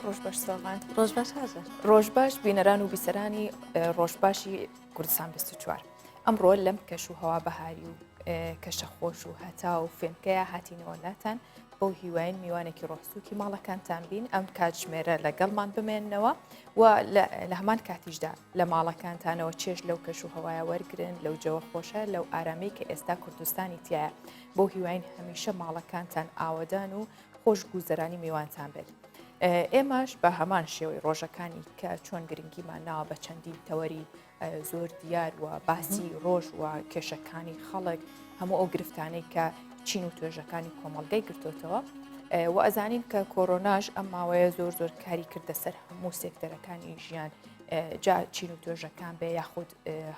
ڕۆژ بەش ساڵاند ڕۆژ باش هاژە ڕۆژباش بینەران و بیسەرانی ڕۆژباشی کوردستان 24 ئەمڕۆ لەم کەش و هەوا بەهاری و کەشە خۆش و هەتا و فێنکەیە هاتینەوەلاتان بۆ هیواین میوانێکی ڕۆحسووکی ماڵەکانتان بین ئەم کاتژمێرە لەگەڵمان بمێننەوە و لە هەمان کاتیشدا لە ماڵەکانتانەوە چێژ لەو کەش و هەوایە وەرگن لەو جەوە خۆشە لەو ئارامەی کە ئێستا کوردستانی تایە بۆ هیواین هەمیشە ماڵەکانتان ئاوەدان و خۆش گوزەرانی میوانتان بێت. ئێمەش بە هەمان شێوەی ڕۆژەکانی کە چۆن گرنگیمان ناوە بە چەندین تەوەری زۆر دیار و باسی ڕۆژ و کێشەکانی خەڵک هەموو ئەو گرفتانەی کە چین و توێژەکانی کۆمەڵگەی گرتوتەوە و ئەزانین کە کۆرۆناژ ئەم ماوەیە زۆر کاری کردە سەر هەموو سێکتەرەکانی ژیان جا چین و توێژەکان بێ یاخود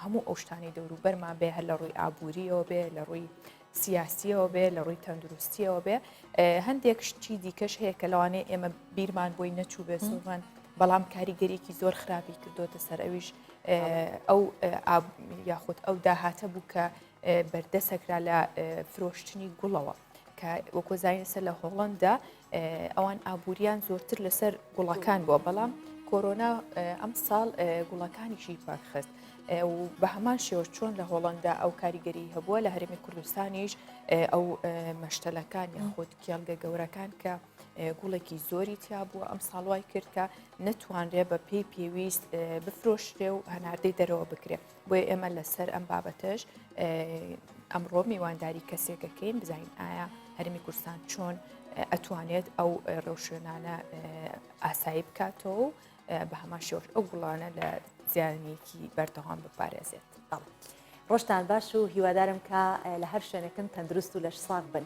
هەموو ئەو شتانی دەوروبەرمان بێ هەر لە ڕووی ئابووریەوە بێ لە ڕووی سیاسیەوە بێ لە ڕووی تەندروستیەوە بێ هەندێک شتی دیکەش هەیە کە لەوانەیە ئێمە بیرمان بۆی نەچوو بێ سوغان بەڵام کاریگەریەکی زۆر خراپی کردوتە سەر ئەویش ئەو یاخود ئەو داهاتە بوو کە بەردەسەکرا لە فرۆشتنی گوڵەوە کە وەکو زانیسە لە هۆڵندا ئەوان ئابوووریان زۆرتر لەسەر گوڵەکان بووە بەڵام کۆرۆنا ئەم ساڵ گوڵەکانیشی پاکخست و بە هەمان شێوە چۆن لە هۆڵندا ئەو کاریگەری هەبووە لە هەرێمی کوردستانیش ئەو مەشتەلەکان یاخود کێڵگە گەورەکان کە گوڵێکی زۆری تیا بووە ئەم ساڵوای کرد کە نەتوانرێ بە پێی پێویست بفرۆشتێ و هەناردەی دەرەوە بکرێ بۆیە ئێمە لەسەر ئەم بابەتەش ئەمڕۆ میوانداری کەسێکەکەین بزانین ئایا هەرمی کوردستان چۆن ئەتوانێت ئەو ڕێوشێنانە ئاسایی بکاتەوە و بە هەمان شێوەش ئەو گوڵانە لە زیانێکی بەردەوام بپارێزێت. ڕۆژتان باش و هیوادارم کە لە هەر شوێنەکەن تەندروست و لەش ساغ بن.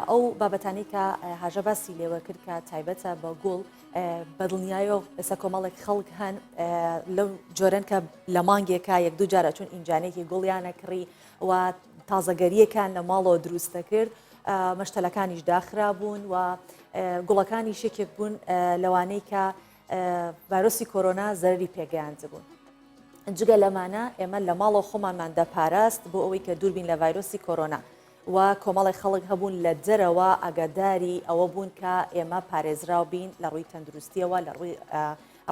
ئەو بابەتانی کە هاژە باسی لێوە کرد کە تایبەتە بە گوڵ بەدڵنیایە لەسەر کۆمەڵێک خەڵک هەن لەو جۆرن کە لە مانگێکە یەک دوو جارە چون ئینجانێکی گوڵیانە کڕی و تازەگەریەکان لە ماڵەوە دروستە کرد مەشتەلەکانیش داخرا بوون و گوڵەکانی شێکێک بوون لەوانەی کە ڤایرۆسی کۆرۆنا زەرری پێگەیاند بوون. جگە لەمانە ئێمە لە ماڵەوە خۆمانمان دەپاراست بۆ ئەوەی کە دووربین لە ڤایرۆسی کۆرۆنا و کۆمەڵی خەڵک هەبوون لە جەرەوە ئەگەداری ئەوە بوون کە ئێمە پارێزراو بین لە ڕووی تەندروستیەوە لە ڕووی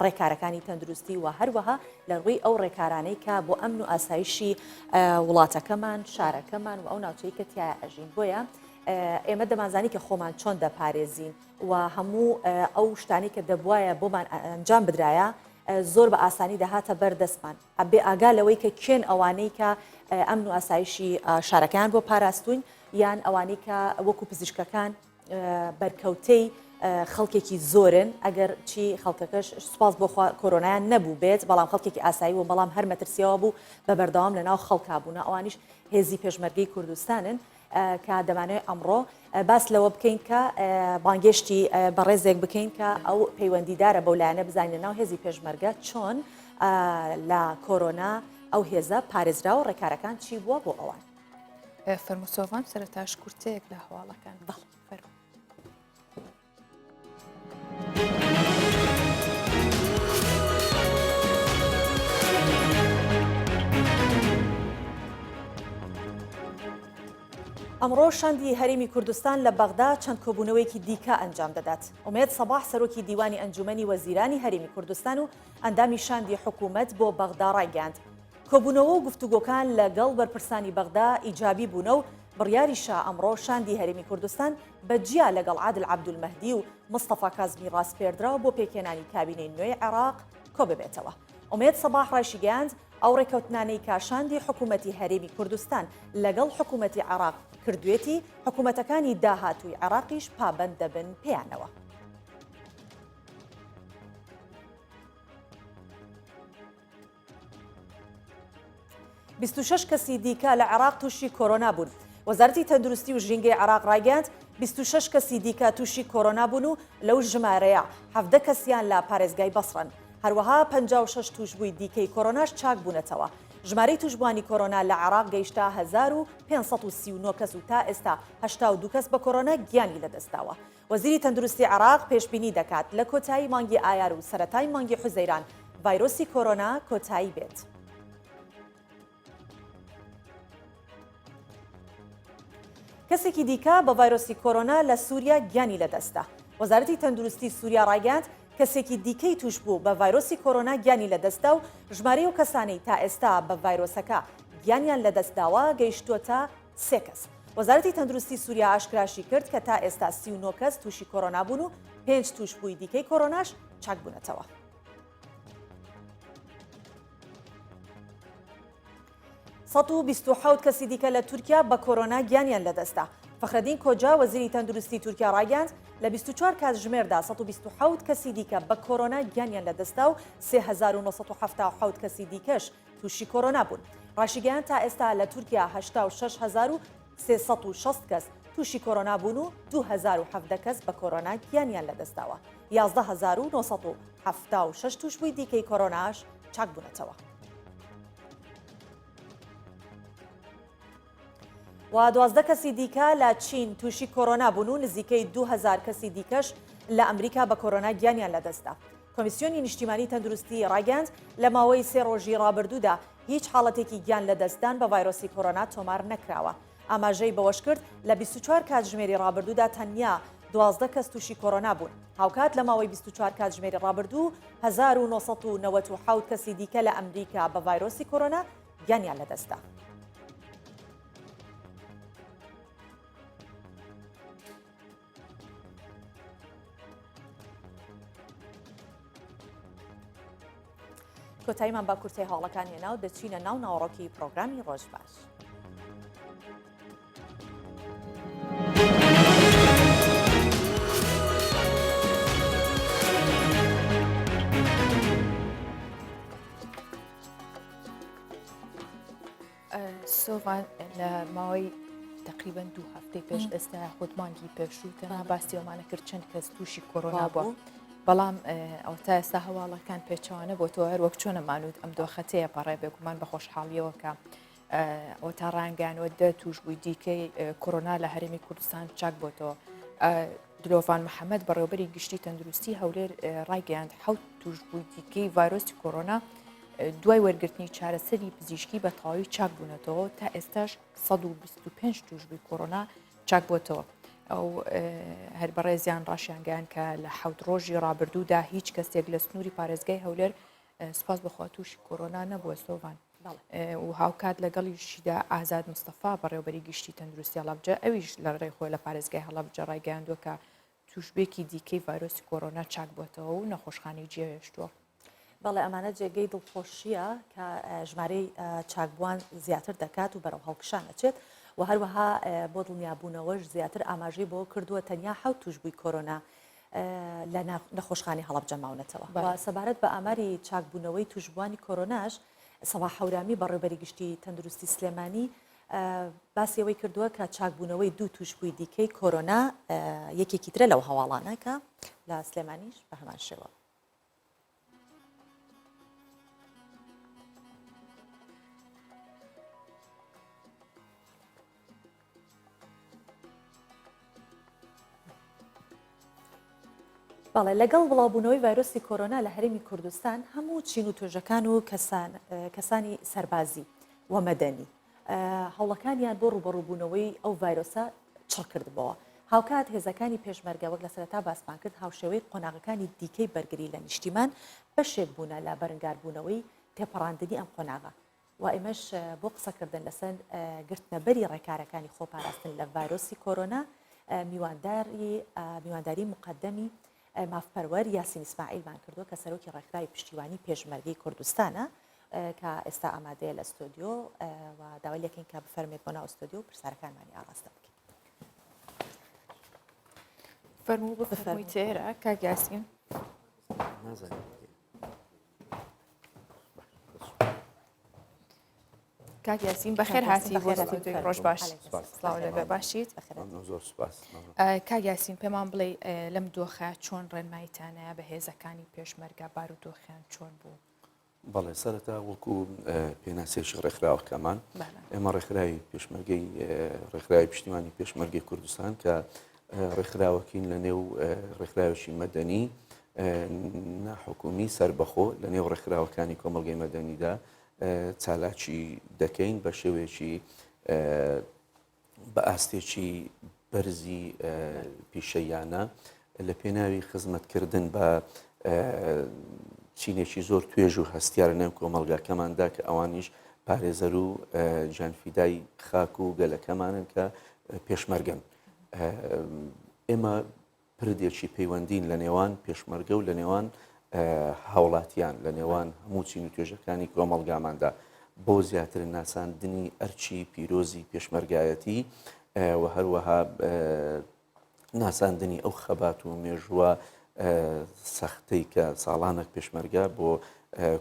ڕێکارەکانی تەندروستی و هەروەها لە ڕووی ئەو ڕێکارانەی کە بۆ ئەمن و ئاسایشی وڵاتەکەمان شارەکەمان و ئەو ناوچەی کە تایە ئەژین بۆیە ئێمە دەمانزانی کە خۆمان چۆن دەپارێزین و هەموو ئەو شتانی کە دەبواە بۆمان ئەنجام بدرایە زۆر بە ئاسانی دەهاتە بەردەستمان ئەبێ ئاگا لەوەی کە کێن ئەوانەی کە ئەمن و ئاسایشی شارەکان بۆ پاراستوین یان ئەوانەی کە وەکو پزیشکەکان بەرکەوتەی خەڵکێکی زۆرن ئەگەر چی خەڵکەکەش سوپاس بۆ کۆرۆنایان نەبوو بێت بەڵام خەڵکێکی ئاسایی و بەڵام هەر مەترسیەوە بوو بە بەردەوام لەناو خەڵکا بوون ئەوانیش هێزی پێشمەرگەی کوردستانن کە دەمانێت ئەمڕۆ باس لەوە بکەین کە بانگێشتی بەڕێزێک بکەین کە ئەو پەیوەندیدارە بەولایەنە بزانین ناو هێزی پێشمەرگە چۆن لە کۆرۆنا ئەو هێزە پارێزرا و ڕێکارەکان چی بووە بۆ ئەوان. فەرموسۆڤان سەرەتاش کورتەیەک لە هەواڵەکان بەڵ ئەمڕۆ شاندی هەرێمی کوردستان لە بەغدا چەند کۆبوونەوەیەکی دیکە ئەنجام دەدات. ئومێد سەباح سەرۆکی دیوانی ئەنجومەنی وەزیرانی هەرێمی کوردستان و ئەندامی شاندی حکوومەت بۆ بەغدا ڕایگەاند. کۆبوونەوە و گفتوگۆکان لەگەڵ بەرپرسانی بەغدا ئیجابی بوونە و بڕیاریشە ئەمڕۆ شاندی هەرێمی کوردستان بەجیا لەگەڵ عادل عەبدولمەهدی و مستەفا کازمی ڕاستپێردراوە بۆ پێکێنانی کابینەی نوێی عێراق کۆ ببێتەوە. ئومێد سەباح ڕایشیگەاند ئەو ڕێکەوتنانەی کاشاندی حکوومەتی هەرێمی کوردستان لەگەڵ حکوومەتی عێراق کردوێتی حکوومەتەکانی داهاتووی عێراقیش پابەند دەبن پێیانەوە. بیست و شەش کەسی دیکە لە عێراق تووشی کۆرۆنا بوون. وەزارەتی تەندروستی و ژینگەی عێراق ڕایگەاند 26 کەسی دیکە تووشی کۆرۆنا بوون و لەو ژمارەیە 17 کەسیان لە پارێزگای بەسڕن. هەروەها 56 توشبووی دیکەی کۆرۆناش چاک بوونەتەوە. ژمارەی توشبوانی کۆرۆنا لە عێراق گەیشتا 1539 کەس و تا ئێستا 82 کەس بە کۆرۆنا گیانی لەدەستاوە. وەزیری تەندروستی عێراق پێشبینی دەکات لە کۆتایی مانگی ئایار و سەرەتای مانگی حوزەیران ڤایرۆسی کۆرۆنا کۆتایی بێت. کەسێکی دیکە بە ڤایرۆسی کۆرۆنا لە سووریا گیانی لەدەستا. وەزارەتی تەندروستی سووریا ڕایگەاند کەسێکی دیکەی توش بوو بە ڤایرۆسی کۆرۆنا گیانی لەدەستدا و ژمارە و کەسانەی تا ئێستا بە ڤایرۆسەکە گیانیان لەدەستداوە گەیشتووەتە 3 کەس. وەزارەتی تەندروستی سووریا ئاشکراشی کرد کە تا ئێستا 39 کەس تووشی کۆرۆنا بوون و 5 توشبووی دیکەی کۆرۆناش چاک بوونەتەوە. سەد و 27 کەسی دیکە لە تورکیا بە کۆرۆنا گیانیان لەدەستا. فەخرەدین کۆجا وەزیری تەندروستی تورکیا ڕاگەاند لە 24 کات ژمێردا 127 کەسی دیکە بە کۆرۆنا گیانیان لەدەستا و 3977 کەسی دیکەش تووشی کۆرۆنا بوون. ڕاشیگەیان تا ئێستا لە تورکیا 86360 کەس تووشی کۆرۆنا بوون و 2017 کەس بە کۆرۆنا گیانیان لەدەستداوە. 11976 توشبووی دیکەی کۆرۆناش چاک بوونەتەوە. و 12 کەسی دیکە لە چین تووشی کۆرۆنا بوون و نزیکەی 2000 کەسی دیکەش لە ئەمریکا بە کۆرۆنا گیانیان لەدەستدا. کۆمیسیۆنی نیشتیمانی تەندروستی ڕاگەاند لە ماوەی 3 ڕۆژی ڕابردوودا هیچ حاڵەتێکی گیان لەدەستدان بە ڤایرۆسی کۆرۆنا تۆمار نەکراوە. ئاماژەی بەوەش کرد لە 24 کات ژمێری ڕابردوودا تەنیا 12 کەس تووشی کۆرۆنا بوون. هاوکات لە ماوەی 24 کات ژمێری ڕابردوو 1997 کەسی دیکە لە ئەمریکا بە ڤایرۆسی کۆرۆنا گیانیان لەدەستدا. کۆتاییمان با کورتەی هاوڵەکان هێنا و دەچینە ناو ناوەڕۆکی پرۆگرامی ڕۆژ باش. سۆڤان لە ماوەی تقریبان 2 هەفتەی پێش ئێستا خودمانگی پێشووتەنە باسی ئەومانە کرد چەند کەس تووشی کۆرۆنا بووە. بەڵام ئەو تا ئێستا هەواڵەکان پێچوانە بۆ تۆ هەر وەک چۆنە مانوت ئەم دۆخەتەیە پەڕێ بێگومان بە خۆشحاڵیەوە کە ئەو تا ڕانگەانەوە توشبووی دیکەی کۆرۆنا لە هەرێمی کوردستان چاک بۆتەوە. دلۆڤان محەممەد بەڕێوەبەری گشتی تەندروستی هەولێر ڕایگەیاند 7 توشبووی دیکەی ڤایرۆسی کۆرۆنا دوای وەرگرتنی چارەسەری پزیشکی بە تەواوی چاک بوونەتەوە تا ئێستاش 125 توشبووی کۆرۆنا چاک بۆتەوە. ئەو هەر بەڕێزیان ڕاشیانگەیان کە لە 7 ڕۆژی ڕابردوودا هیچ کەسێک لە سنووری پارێزگای هەولێر سوپاس بەخوا تووشی کۆرۆنا نەبووە سۆڤان. و هاوکات لەگەڵیشیدا ئازاد مستەفا بەڕێوەبەری گشتی تەندروستی هەڵەبجە ئەویش لە ڕێی خۆی لە پارێزگای هەڵەبجە ڕایگەیاندووە کە توشبێکی دیکەی ڤایرۆسی کۆرۆنا چاک بۆتەوە و نەخۆشخانەی جێهێشتووە. بەڵێ ئەمانە جێگەی دڵخۆشیە کە ژمارەی چاکبووان زیاتر دەکات و بەرەو هەڵکشان ئەچێت و هەروەها بۆ دڵنیابوونەوەش زیاتر ئاماژەی بۆ کردووە تەنیا 7 توشبووی کۆرۆنا لە نەخۆشخانەی هەڵەبجە ماونەتەوە. سەبارەت بە ئاماری چاکبوونەوەی توشبوانی کۆرۆناش سەوا حەورامی بەڕێوەبەری گشتی تەندروستی سلێمانی باسیەوەی کردووە کە چاکبوونەوەی 2 توشبووی دیکەی کۆرۆنا یەکێکی ترە لەو هەواڵانە کە لە سلێمانیش بە هەمان شێوە. بەڵێ لەگەڵ بڵاوبوونەوەی ڤایرۆسی کۆرۆنا لە هەرێمی کوردستان هەموو چین و توێژەکان و کەسانی سەربازی و مەدەنی هەوڵەکانیان بۆ ڕوبەڕووبوونەوەی ئەو ڤایرۆسە چڕ کردبەوە. هاوکات هێزەکانی پێشمەرگە وەک لە سەرەتا باسمان کرد هاوشێوەی قۆناغەکانی دیکەی بەرگری لە نیشتیمان بەشێک بوونە لە بەرەنگاربوونەوەی تێپەڕاندنی ئەم قۆناغە و ئێمەش بۆ قسەکردن لەسەر گرتنەبەری ڕێکارەکانی خۆپاراستن لە ڤایرۆسی کۆرۆنا میوانداری مقدەمی مافپەروەر یاسین ئیسماعیلمان کردووە کە سەرۆکی ڕێکخراوی پشتیوانی پێشمەرگەی کوردستانە کە ئێستا ئامادەیە لە ستۆدیۆ و داوای لەکەین کە بفەرمێت بۆ ناو ستۆدیۆ و پرسیارەکانمانی ئاڕاستە بکەین. فەرموو بفەرمووی تێرە کاک یاسین. کاک یاسین بەخێر هاتی بۆ ستۆدیۆی ڕۆژ باش. سڵاو لەبێ باشیت. زۆر سوپاس. کاک یاسین پێمان بڵێ لەم دۆخە چۆن ڕێنمایتانەیە بە هێزەکانی پێشمەرگە بارودۆخیان چۆن بوو؟ بەڵێ سەرەتا وەکو پێناسێکی ڕێکخراوەکەمان ئێمە ڕێکخراوی پێشمەرگەی ڕێکخراوی پشتیوانی پێشمەرگەی کوردستان کە ڕێکخراوەکین لە نێو ڕێکخراوێکی مەدەنی ناحکومی سربەخۆ لە نێو ڕێکخراوەکانی کۆمەڵگەی مەدەنیدا چالاکی دەکەین بە شێوێکی بە ئاستێکی بەرزی پیشەیانە لە پێناوی خزمەتکردن بە چینێکی زۆر توێژ و هەستیارە نێو کۆمەلگاکەماندا کە ئەوانیش پارێزەر و جانفیدای خاک و گەلەکەمانن کە پێشمەرگەن. ئێمە پردێکی پەیوەندین لە نێوان پێشمەرگە و لە نێوان هاوڵاتیان لە نێوان هەموو چین و توێژەکانی کۆمەلگاماندا بۆ زیاتر ناساندنی ئەرچی پیرۆزی پێشمەرگایەتی و هەروەها ناساندنی ئەو خەبات و مێژووە سەختەی کە ساڵانێک پێشمەرگە بۆ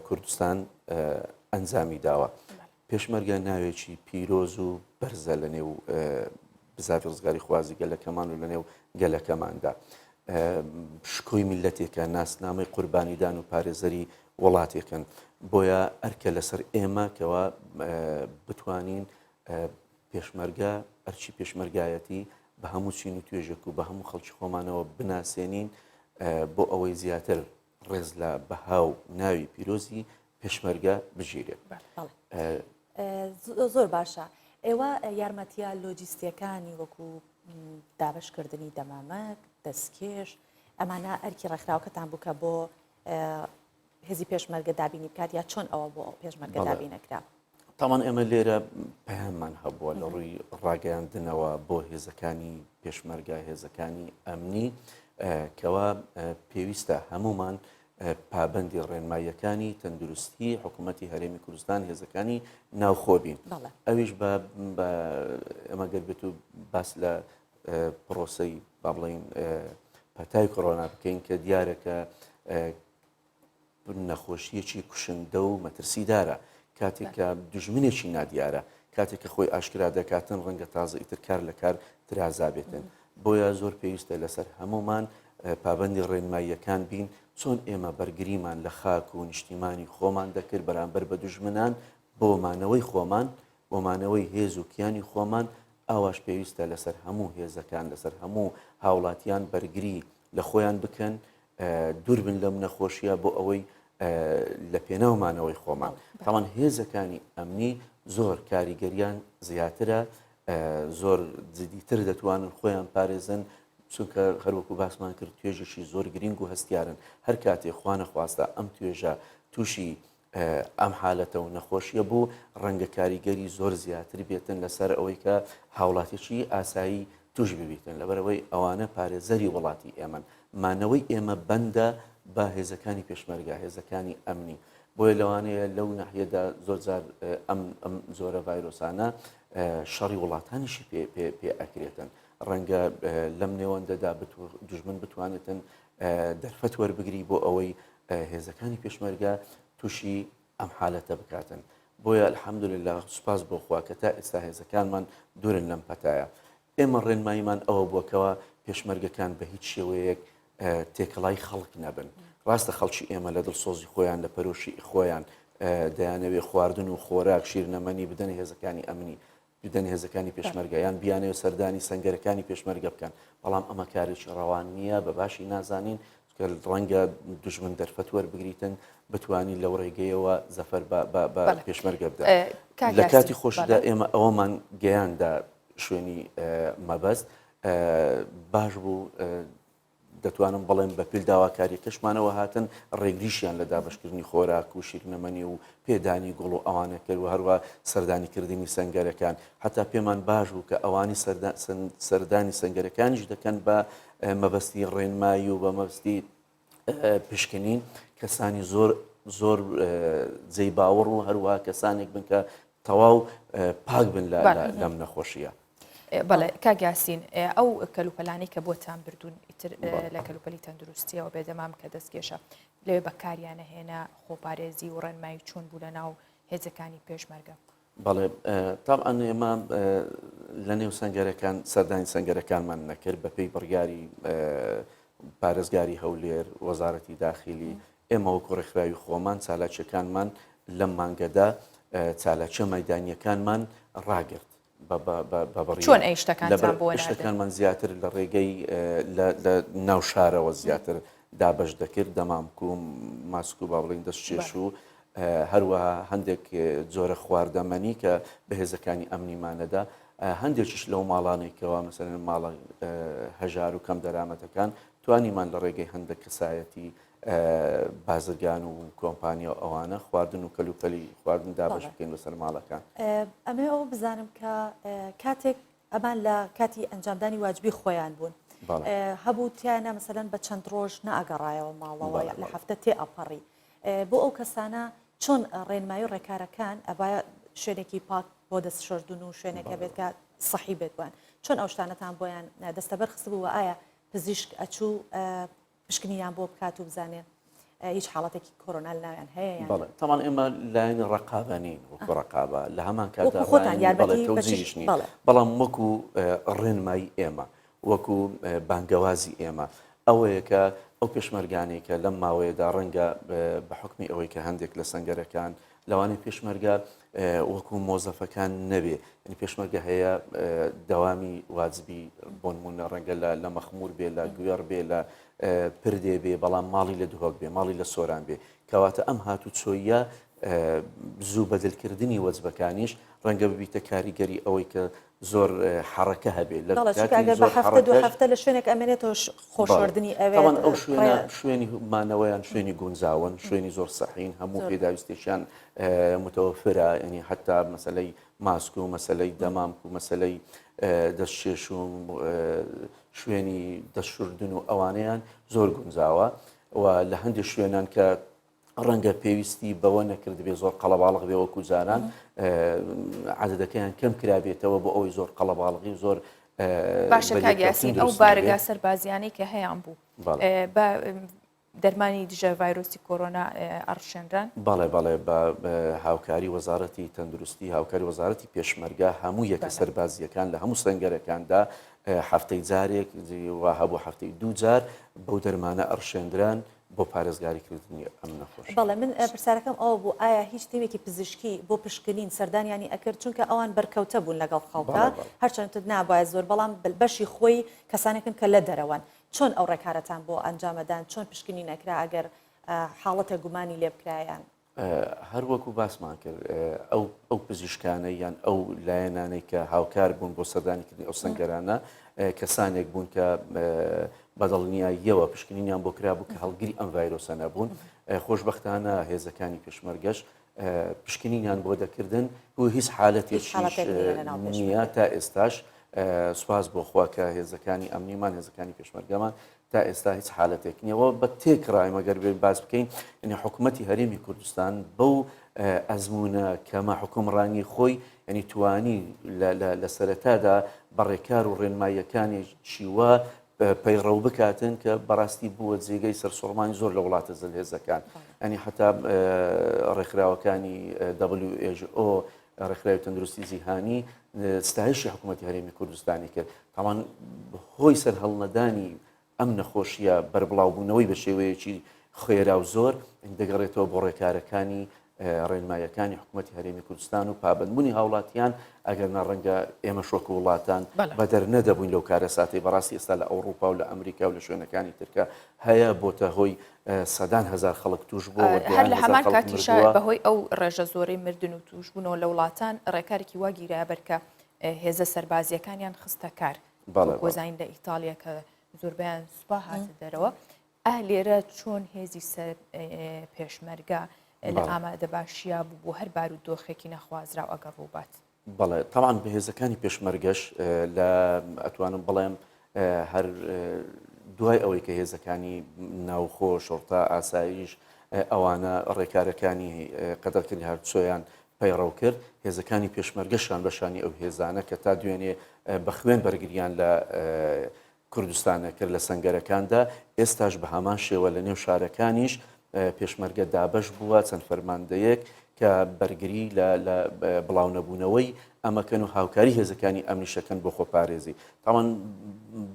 کوردستان ئەنجامی داوە. پێشمەرگە ناوێکی پیرۆز و بەرزە لە نێو بزاف ڕزگاری خوازی گەلەکەمان و لە نێو گەلەکەماندا. شکۆی میلەتێکە ناسنامەی قوربانیدان و پارێزەری وڵاتێکن. بۆیە ئەرکە لەسەر ئێمە کەوا بتوانین پێشمەرگە ئەرچی پێشمەرگایەتی بە هەموو چین و توێژێک و بە هەموو خەڵکی خۆمانەوە بناسێنین بۆ ئەوەی زیاتر ڕێز لە بەهاو ناوی پیرۆزی پێشمەرگە بژیرێت. زۆر باشە. ئێوە یارمەتیە لۆجیستیەکانی وەکو دابشکردنی دەمامەک، دەستکێش، ئەمانە ئەرکی ڕێکخراوەکەتان بووکە بۆ هێزی پێشمەرگە دابینی بکات یا چۆن ئەوە بۆ پێشمەرگە دابینەکرا؟ تاوان ئێمە لێرە پەیاممان هەبووە لە ڕووی ڕاگەیاندنەوە بۆ هێزەکانی پێشمەرگە هێزەکانی ئەمنی کەوا پێویستە هەمومان پابەندی ڕێنماییەکانی تەندروستی حکوومەتی هەرێمی کوردستان هێزەکانی ناوخۆبین. ئەویش بە ئەمە گەربێت و باس لە پرۆسەی با بڵین پەتای کۆڕۆنا بکەین کە دیارەکە نەخۆشیەکی کوشندە و مەترسیدارە کاتێککە دژمنێکی نادیارە کاتێککە خۆی ئاشکرا دەکاتن ڕەنگە تازە ئیتر کار لە کار ترازا بێتن. بۆیە زۆر پێویستە لەسەر هەمومان پابەندی ڕێنماییەکان بین چۆن ئێمە بەرگریمان لە خاک و نیشتیمانی خۆمان دەکرد بەرامبەر بە دژمنان بۆمانەوەی خۆمان بۆمانەوەی هێز و کیانی خۆمان ئاواش پێویستە لەسەر هەموو هێزەکان لەسەر هەموو هاوڵاتیان بەرگری لە خۆیان بکەن دوور بن لەم نەخۆشیە بۆ ئەوەی لە پێناومانەوەی خۆمان. تاوان هێزەکانی ئەمنی زۆر کاریگەریان زیاترە زۆر جدیتر دەتوانن خۆیان پارێزن چونکە هەروەکو باسمان کرد توێژێکی زۆر گرنگ و هەستیارن هەر کاتێ خوا نەخواستە ئەم توێژە تووشی ئەم حالەتە و نەخۆشیە بوو ڕەنگە کاریگەری زۆر زیاتر بێتن لەسەر ئەوەی کە هاوڵاتێکی ئاسایی توش ببیتن لەبەرەوەی ئەوانە پارێزەری وڵاتی ئێمەن مانەوەی ئێمە بەندە بە هێزەکانی پێشمەرگە هێزەکانی ئەمنی بۆیە لەوانەیە لەو ناحیەدا زۆرجار ئەم زۆرە ڤایرۆسانە شەڕی وڵاتانیشی پێ ئەکرێتن ڕەنگە لەم نێوەندەدا دوژمن بتوانێتن دەرفەت وەربگری بۆ ئەوەی هێزەکانی پێشمەرگە تووشی ئەم حالەتە بکاتن. بۆیە الحەمدولله سوپاس بۆ خوا کە تا ئێستا هێزەکانمان دوورن لەم پەتایە. ئێمە ڕێنماییمان ئەوە بووکەوە پێشمەرگەکان بە هیچ شێوەیەک تێکەڵای خەڵک نەبن. ڕاستە خەڵکی ئێمە لە دڵسۆزی خۆیان لە پەرۆشی خۆیان دەیانەوێ خواردن و خۆراک شیرنەمەنی بدەن هێزەکانی ئەمنی بدەن هێزەکانی پێشمەرگەیان بیانەوە سەردانی سەنگەرەکانی پێشمەرگە بکەن بەڵام ئەمە کارێکی ڕەوان نییە بە باشی نازانین کە ڕەنگە دوژمن دەرفەت وەربگریتن بتوانین لەو ڕێگەیەوە زەفەر بە پێشمەرگە بدەن. لە کاتی خۆشدا ئێمە ئەوەمان گەیاندا شوێنی مەبەست باش بوو دەتوانم بڵێم بە پێل داواکاری کەشمانەوە هاتن ڕێگریشیان لە دابشکردنی خۆراک و شیرنەمەنی و پێدانی گوڵ و ئەوانە کرد و هەروە سەردانیکردنی سەنگەرەکان حتا پێمان باش بوو کە ئەوانی سەردانی سەنگەرەکانیش دەکەن بە مەبەستی ڕێنمایی و بە مەبەستی پشکنین کەسانی زۆر جێی باوەڕ و هەروە کەسانێک بن کە تەواو پاک بن لەم نەخۆشیە. بەڵێ کاگیاسین ئەو کەلوپەلانی کە بۆتان بردوون ئیتر لە کەلوپەلی تەندروستیەوە بێدەمام کە دەستگێشە لەوێ بەکاریانە هێنا خۆپارێزی و ڕێنمایی چۆن بوو لە ناو هێزەکانی پێشمەرگە. بەڵێ تاڵان ئێمە لە نێو سەنگەرەکان سەردانی سەنگەرەکانمان نەکرد بە پێی بڕیاری پارێزگاری هەولێر وەزارەتی داخلی ئێمە وەکو ڕێکخراوی خۆمان چالاکیەکانمان لەم مانگەدا چالاکیە مەیدانیەکانمان ڕاگرت. چۆن ئەی شتەکانتان بۆ شتەکانمان زیاتر لە ڕێگەی لە ناو شارەوە زیاتر دابش دەکرد دەمامک و ماسک و با بڵین دەستچێش و هەروەها هەندێک جۆرە خواردەمەنی کە بەهێزەکانی ئەمنیمانەدا هەندێکیش لەو ماڵانێکەوە مەسەرەن ماڵە هەژار و کەم دەرامەتەکان توانیمان لە ڕێگەی هەندێک کەسایەتی بازرگان و کۆمپانیا ئەوانە خواردن و کەلوپەلی خواردن دابش بکەین لەسەر ماڵەکان. ئەمێ ئەو بزانم کە کاتێک ئەمان لە کاتی ئەنجامدانی واجبی خۆیان بوون هەبوو تیانە مەسەلەن بە چەند ڕۆژ نەئەگەڕایەوە ماڵەوە لە هەفتە تێ ئەپەڕی بۆ ئەو کەسانە چۆن ڕێنمایی و ڕێکارەکان ئەبایە شوێنێکی پاک بۆ دەست شۆردون و شوێنێکە بێت کە سەحی بێت بووان چۆن ئەو شتانەتان بۆیان دەستەبەر خست بوو ئایا پزیشک ئەچوو پشکنیان بۆ بکات و بزانێ هیچ حاڵەتێکی کۆرۆنا لەناویان هەیە تەمان ئێمە لایەن ڕقابەنین وەکو ڕقابە لە هەمان کاتا خۆتان یارمەتی بەڵام وەکو ڕێنمایی ئێمە وەکو بانگەوازی ئێمە ئەوەیە کە ئەو پێشمەرگانەی کە لەم ماوەیەدا ڕەنگە بە حکمی ئەوەی کە هەندێک لە سەنگەرەکان لەوانەیە پێشمەرگە وەکو مۆزەفەکان نەبێ ینی پێشمەرگە هەیە دەوامی واجبی بۆ نمونە ڕەنگە لە مەخمور بێ لە گوێڕ بێ لە پردێ بێ بەڵام ماڵی لە دوهۆک بێ ماڵی لە سۆران بێ کەواتە ئەم هاتوو چۆیە زوو بەدلکردنی وەجبەکانیش ڕەنگە ببیتە کاریگەری ئەوەی کە زۆر حڕەکە هەبێ لە هەفتە لە شوێنێک ئەمێنێتەوە خۆشوەردنی ئەوێن ئەو شوێنی مانەوەیان شوێنی گونجاون شوێنی زۆر سەحین هەموو پێداویستێکیان متەوەفرە ینی حتا مەسلەی ماسک و مەسلەی دەمامک و مەسلەی دەستشێش و شوێنی دەستشوردن و ئەوانەیان زۆر گونجاوە و لە هەندێک شوێنان کە ڕەنگە پێویستی بەوە نەکرد بێ زۆر قەڵەباڵغ بێ وەکو جاران عادەتەکەیان کەم کرابێتەوە بۆ ئەوەی زۆر قەڵەباڵغی زۆر باشە کاگیاسین ئەو بارگا سەربازیانەی کە هەیەیان بوو بە دەرمانی دژە ڤایرۆسی کۆرۆنا ئەڕشێنران بەڵێ بە هاوکاری وەزارەتی تەندروستی هاوکاری وەزارەتی پێشمەرگە هەموو یەکە سەربازیەکان لە هەموو سەنگەرەکاندا هەفتەی جارێک وا هەبوو هەفتەی دوو جار بەو دەرمانە ئەڕشێنران بۆ پارێزگاریکردنی ئەم نەخۆش. بەڵێ من پرسیارەکەم ئەوە بوو ئایا هیچ تیمێکی پزیشکی بۆ پشکنین سەردانیانی ئەکرد چونکە ئەوان بەرکەوتە بوون لەگەڵ خەڵکە هەرچەند نابایە زۆر بەڵام بەشی خۆی کەسانێکن کە لە دەرەوەن چۆن ئەو ڕێکارەتان بۆ ئەنجامەدان چۆن پشکنی نەکرا ئەگەر حاڵەتە گومانی لێ بکرایان هەر وەکو باسمان کرد ئەو پزیشکانە یان ئەو لایەنانەی کە هاوکار بوون بۆ سەردانیکردنی ئەو سەنگەرانە کەسانێک بوون کە بەدڵنیاییەوە پشکنینیان بۆ کرا بوو کە هەڵگری ئەم ڤایرۆسە نەبوون خۆشبەختانە هێزەکانی پێشمەرگەش پشکنینیان بۆ دەکردن بۆ هیچ حالەتێکی نییە تا ئێستاش سوپاس بۆ خوا کە هێزەکانی ئەمنیمان هێزەکانی پێشمەرگەمان تا ئێستا هیچ حالەتێک نییەوە بە تێکڕای مەگەر بێ باز بکەین ینی حکوومەتی هەرێمی کوردستان بەو ئەزمونە کەمە حکومڕانی خۆی ینی توانی لە سەرەتادا بەڕێکار و ڕێنماییەکانی چیوە پەیڕەو بکاتن کە بەڕاستی بووە جێگەی سەرسوڕمانی زۆر لە وڵاتە زەلهێزەکان ئەنی حتا ڕێکخراوەکانی WHO ڕێکخراوی تەندروستی جیهانی ستایشی حکوومەتی هەرێمی کوردستانی کرد تاوان هۆی سەر هەڵنەدانی ئەم نەخۆشیە بەربڵاوبوونەوەی بە شێوەیەکی خێرا و زۆر دەگەڕێتەوە بۆ ڕێکارەکانی ڕێنمایەکانی حکوومەتی هەرێمی کوردستان و پابندبوونی هاوڵاتیان ئەگەر ناڕەنگە ئێمە شۆک وڵاتان بەدەر نەدەبووین لەو کارە ساتی بەڕاستی ئێستا لە ئەوروپا و لە ئەمریکا و لە شوێنەکانی ترکە هەیە بۆتە هۆی سەدان هەزار خەڵک توش بووە هەر لە هەمان کاتیشا بەهۆی ئەو ڕێژە زۆرەی مردن و توش بوونەوە لە وڵاتان ڕێکارێکی واگیرا بەرکە هێزە سەربازیەکانیان خستە کار گۆزین لە ئیتالیا کە زۆربیان سوپا هاتە دەرەوە لێرە چۆن هێزی سەر پێشمەرگە لە ئامادە باشیە بوو بۆ هەر بار و دۆخێکی نەخوازرا و ئەگەر ڕووبات بەڵێ تاوان بەهێزەکانی پێشمەرگەش لە ئەتوانم بڵێم هەر دوای ئەوەی کە هێزەکانی ناوخۆ شۆرتا ئاسایش ئەوانە ڕێکارەکانی قەدەرکردنی هەرچۆیان پەیڕەو کرد هێزەکانی پێشمەرگەشان بەشانی ئەو هێزانە کە تا دوێنێ بە خوێن بەرگریان لە کوردستانە کرد لە سەنگەرەکاندا ئێستاش بە هەمان شێوە لە نێو شارەکانیش پێشمەرگە دابش بووە چەند فەرماندەیەک کە بەرگری لە بڵاونەبوونەوەی ئەمەکەن و هاوکاری هێزەکانی ئەمنیشەکەن بۆ خۆپارێزی تاوان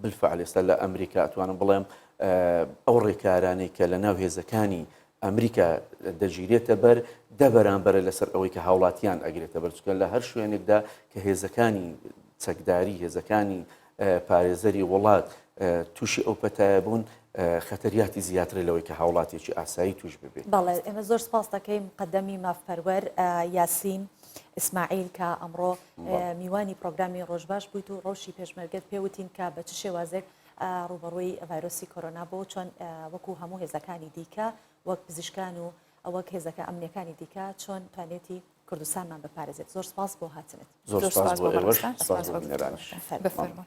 بالفعل ئێستا لە ئەمریکا ئەتوانم بڵێم ئەو ڕێکارانەی کە لە ناو هێزەکانی ئەمریکا دەگیرێتە بەر دەبەرامبەرە لەسەر ئەوەی کە هاوڵاتیان ئەگرێتە بەر چکە لە هەر شوێنێکدا کە هێزەکانی چەکداری هێزەکانی پارێزەری وڵات تووشی ئەو پەتایە بوون خەتەریاتی زیاتر لەوەی کە هاوڵاتێکی ئاسایی توش ببێت. بەڵێ ئێمە زۆر سپاس دەکەین مقدەمی مافپەروەر یاسین ئیسماعیل کە ئەمڕۆ میوانی پرۆگرامی ڕۆژباش بوویت و ڕۆژی پێشمەرگەت پێوتین کە بە چ شێوازێک ڕوبەڕووی ڤایرۆسی کۆرۆنا بۆ چۆن وەکو هەموو هێزەکانی دیکە وەک پزیشکان و ئەوەک هێزەکە ئەمنیەکانی دیکە چۆن توانێتی کوردستانمان بپارێزێت. زۆر سپاس بۆ هاتنت. زۆر سپاس بۆ ئێوەش، سپاس بۆ بینەرانش. بفەرمون.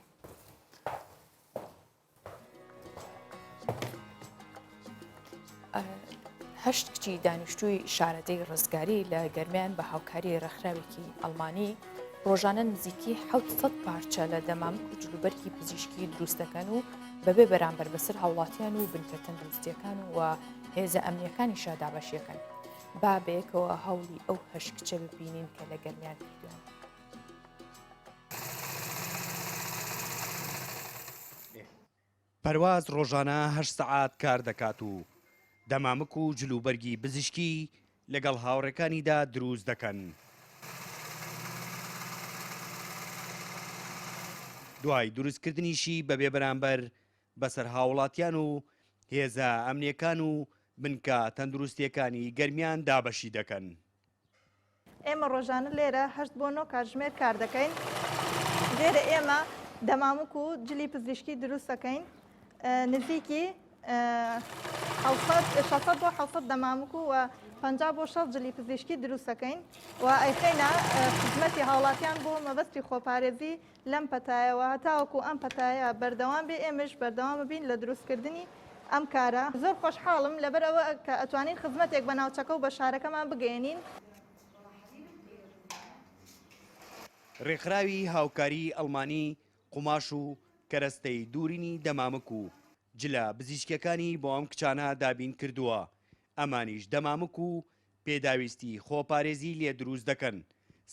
هەشت کچی دانیشتووی شارەدەی ڕزگاری لە گەرمیان بە هاوکاری ڕێکخراوێکی ئەڵمانی ڕۆژانە نزیکی 700 پارچە لە دەمامک و جلوبەرکی پزیشکی دروست دەکەن و بەبێ بەرامبەر بەسەر هاوڵاتیان و بنکە تەندروستیەکان و هێزە ئەمنیەکانی شادابەشیەکەن. با بەیەکەوە هەوڵی ئەو هەشت کچە ببینین کە لە گەرمیان کردووە. پەرواز ڕۆژانە 8 سەعات کار دەکات و دەمامک و جلوبەرگی پزیشکی لەگەڵ هاوڕێکانیدا دروست دەکەن. دوای دروستکردنیشی بەبێ بەرامبەر بەسەر هاوڵاتیان و هێزە ئەمنیەکان و بنکە تەندروستیەکانی گەرمیان دابەشی دەکەن. ئێمە ڕۆژانە لێرە 8 بۆ 9 کاتژمێر کار دەکەین. لێرە ئێمە دەمامک و جلی پزیشکی دروست دەکەین. نزیکی 600 بۆ 700 دەمامک و 50 بۆ 60 جلی پزیشکی دروست دەکەین و ئەیخینە خزمەتی هاوڵاتیان بۆ مەبەستی خۆپارێزی لەم پەتایەوە هەتاوەکو ئەم پەتایە بەردەوام بێ ئێمەش بەردەوام ببین لە دروستکردنی ئەم کارە. زۆر خۆشحاڵم لەبەرەوە کە ئەتوانین خزمەتێک بە ناوچەکە و بە شارەکەمان بگەێنین. ڕێکخراوی هاوکاری ئەڵمانی قوماش و کەرەستەی دوورینی دەمامک و جلە پزیشکەکانی بۆ ئەم کچانە دابین کردووە. ئەمانیش دەمامک و پێداویستی خۆپارێزی لێ دروست دەکەن.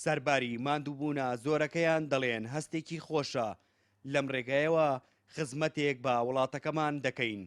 سەرباری ماندووبوونە زۆرەکەیان دەڵێن هەستێکی خۆشە لەم ڕێگایەوە خزمەتێک بە وڵاتەکەمان دەکەین.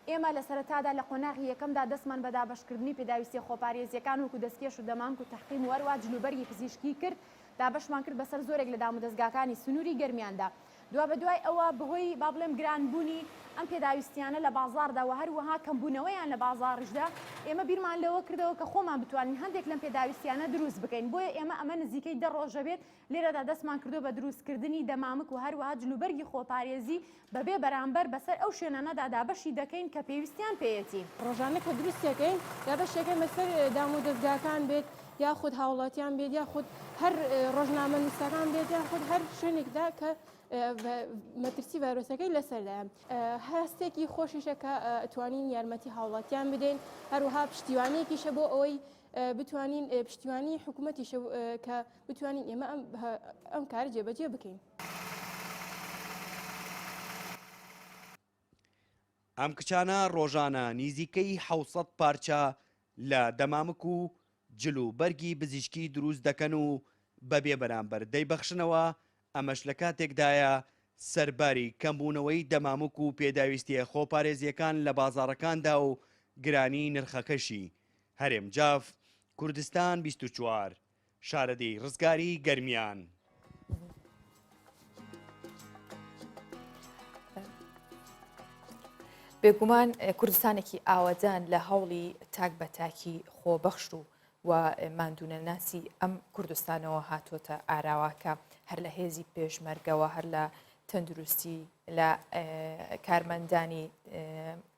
ئێمە لە سەرەتادا لە قۆناغی یەکەمدا دەستمان بە دابەشکردنی پێداویستی خۆپارێزیەکان وەکو دەستکێش و دەمامک و تەحقیم وەروە جلوبەرگی پزیشکی کرد. دابەشمان کرد بەسەر زۆرێک لە دامودەستگاکانی سنووری گەرمیاندا. دوا بە دوای ئەوە بەهۆی با بڵێم گرانبوونی ئەم پێداویستیانە لە بازاڕدا و هەروەها کەمبوونەوەیان لە بازاڕشدا ئێمە بیرمان لەوە کردەوە کە خۆمان بتوانین هەندێک لەم پێداویستیانە دروست بکەین. بۆیە ئێمە ئەمە نزیکەی 10 ڕۆژە بێت لێرەدا دەستمان کردو بە دروستکردنی دەمامک و هەروەها جلوبەرگی خۆپارێزی بەبێ بەرامبەر بەسەر ئەو شوێنانەدا دابەشی دەکەین کە پێویستیان پێیەتی. ڕۆژانە کە دروستەکەین دابەشەکەی بەسەر دامودەستگاکان بێت یاخود هاوڵاتیان بێت یاخود هەر ڕۆژنامە نووسەکان بێت یاخود هەر شوێنێکدا کە مەترسی ڤایرۆسەکەی لەسەردایە. هەستێکی خۆشیشە کە ئەتوانین یارمەتی هاوڵاتیان بدەین. هەروەها پشتیوانەیەکیشە بۆ ئەوەی بتوانین پشتیوانی حکوومەتیشە کە بتوانین ئێمە ئەم کار جێبەجێ بکەین. ئەم کچانە ڕۆژانە نزیکەی 700 پارچە لە دەمامک و جلوبەرگی پزیشکی دروست دەکەن و بەبێ بەرامبەر دەیبەخشنەوە. ئەمەش لە کاتێکدایە سەرباری کەمبوونەوەی دەمامک و پێداویستیە خۆپارێزیەکان لە بازاڕەکاندا و گرانی نرخەکەشی. هەرێم جاف، کوردستان 24 شارەدەی ڕزگاری گەرمیان. بێگومان کوردستانێکی ئاوەدان لە هەوڵی تاک بە تاکی خۆبەخش و ماندوونە ناسی ئەم کوردستانەوە هاتوۆتە ئاراواکە هەر لە هێزی پێشمەرگەوە هەر لە تەندروستی لە کارمەندانی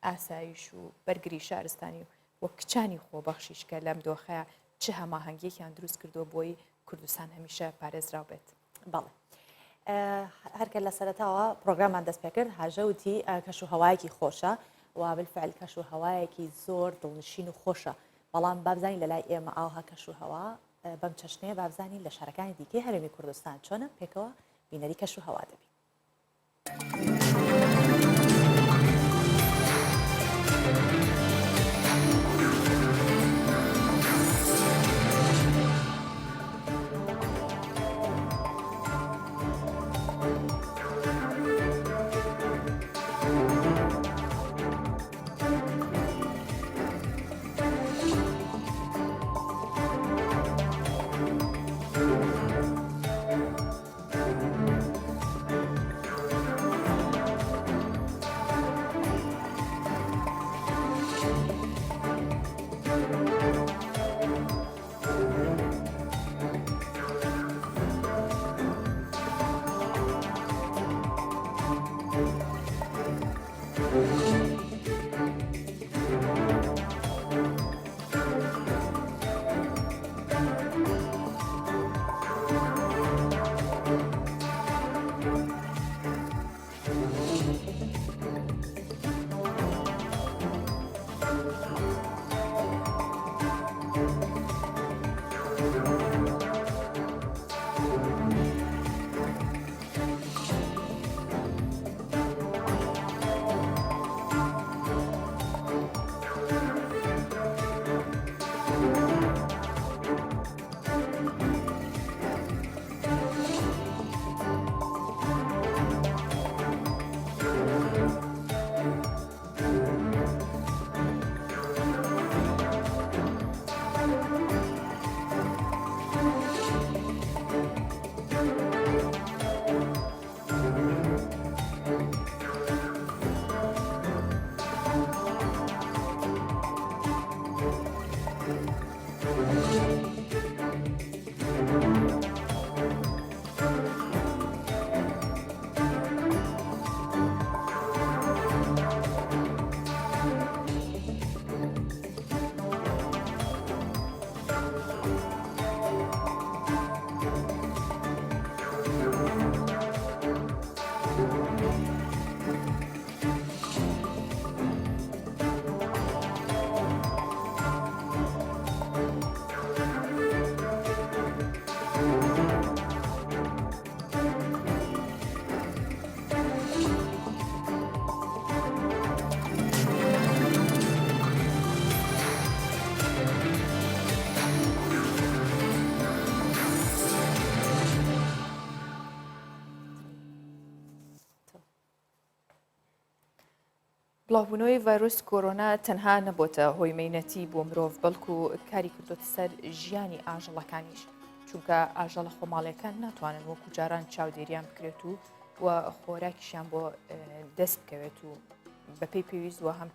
ئاسایش و بەرگری شارستانی و کچانی خۆبەخشیش کە لەم دۆخەیە چه هەماهەنگیەکیان دروست کردو بۆی کوردستان هەمیشە پارێزراو بێت. بەڵێ هەرکە لە سەرەتاوە پرۆگرامان دەست پێ کرد هاژەوتی کەشوهەوایەکی خۆشە و بالفعل کەشوهەوایەکی زۆر دڵنشین و خۆشە. بەڵام بابزانین لە لای ئێمە ئاوها کەشوهەوا بەم چەشنەیە بابزانین لە شارەکانی دیکەی هەرێمی کوردستان چۆنە پێکەوە بینەری کەشوهەوا دەبین. بڵاوبوونەوەی ڤایرۆس کۆرۆنا تەنها نەبووتە هۆی مەینەتی بۆ مرۆڤ بەڵکو کاری کردوتە سەر ژیانی ئاژەڵەکانیش چونکە ئاژەڵە خۆماڵیەکان ناتوانن وەکو جاران چاودێریان بکرێت و خۆراکیشیان بۆ دەست بکەوێت و بەپێی پێویست وە هەم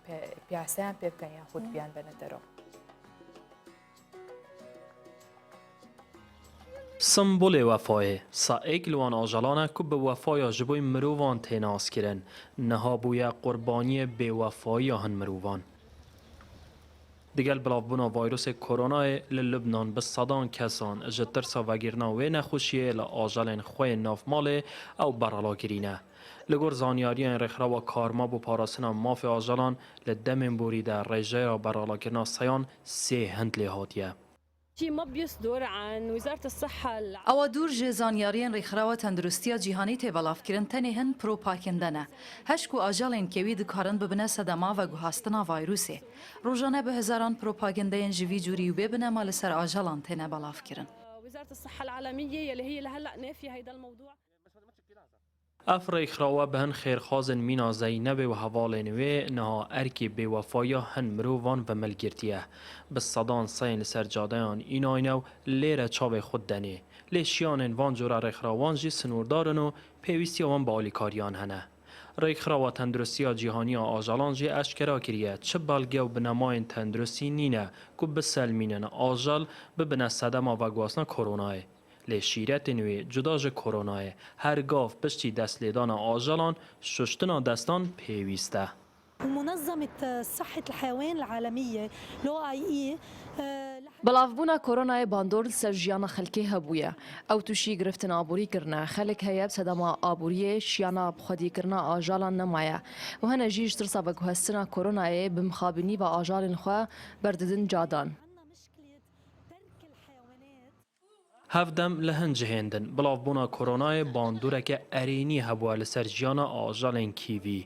پیاسەیان پێ بکەن یان خودت بیان بەنە دەرەوە. سمبولê wefayê saêk li wan ajalana ku bi wefaya ji bo mirovan tê naskirin niha bûye qurbaniyê bêwefayiya hin mirovan. Digel bilavbûna vayrosê koronayê li Libnan bi sedan kesan ji tirsa vegirina wê nexweşiyê li ajalên xwe yên navmalê ew berhalagirîne. Li gor zanyariyên rêxirawa karma bû parastina mafê ajalan li demên borî de rêjeya berhalagirina seyan sê hind lê hatiye. ئەوە دوور ژێ زانیاریان ڕێکخراوە تەندروستیە جیهانی تێبەڵافکردن تەنێ هەن پرۆپاکندنە هەشک و ئاژەڵێن کێوی دکارن ببنە سەدەما و گوهاستنا ڤایرۆسێ ڕۆژانە بە هەزاران پرۆپاگندەیەن ژوی جووری و بێ بنەما لەسەر ئاژەڵان تێنە بەڵافکردن. Ev rêxirawe bi hin xêrxwazên mîna Zeynebê û hevalên wê niha erkê bêwefaya hin mirovan ve milgirtiye. Bi sedan seyên li ser cadeyan înayinew lêre çavê xwe denê. Lê şiyanên van cora rêxirawan jî sinûrdarin û pêwîstiya wan bi alîkariyan hene. Rêxirawa tenduristiya cîhaniya ajalan jî eşkera kiriye çi belge û binemayên tenduristî nîne ku biselmînin ajal bibine sedema veguhastina koronayê. Lê şîretên wê cuda ji koronayê her gav piştî destlêdana ajalan şuştina destan pêwîst e. بەڵاوبوونا کۆرۆنای باندۆر سەر ژیانە خەلکێ هەبووە ئەو تووشی گرفتن ئابووریکردە خەلک هەیە سەدەما ئابووریە شیانە بخۆدیکردنا ئاژاڵان نەمایە و هەنە ژیش ترسا بە گوهستنا کۆرۆنایە بمخابنی بە ئاژالین خوا بەرددن جادان. Hevdem li hin cihêndin bilavbûna koronayê bandoreke erênî hebûye li ser jiyana ajalên kîvî.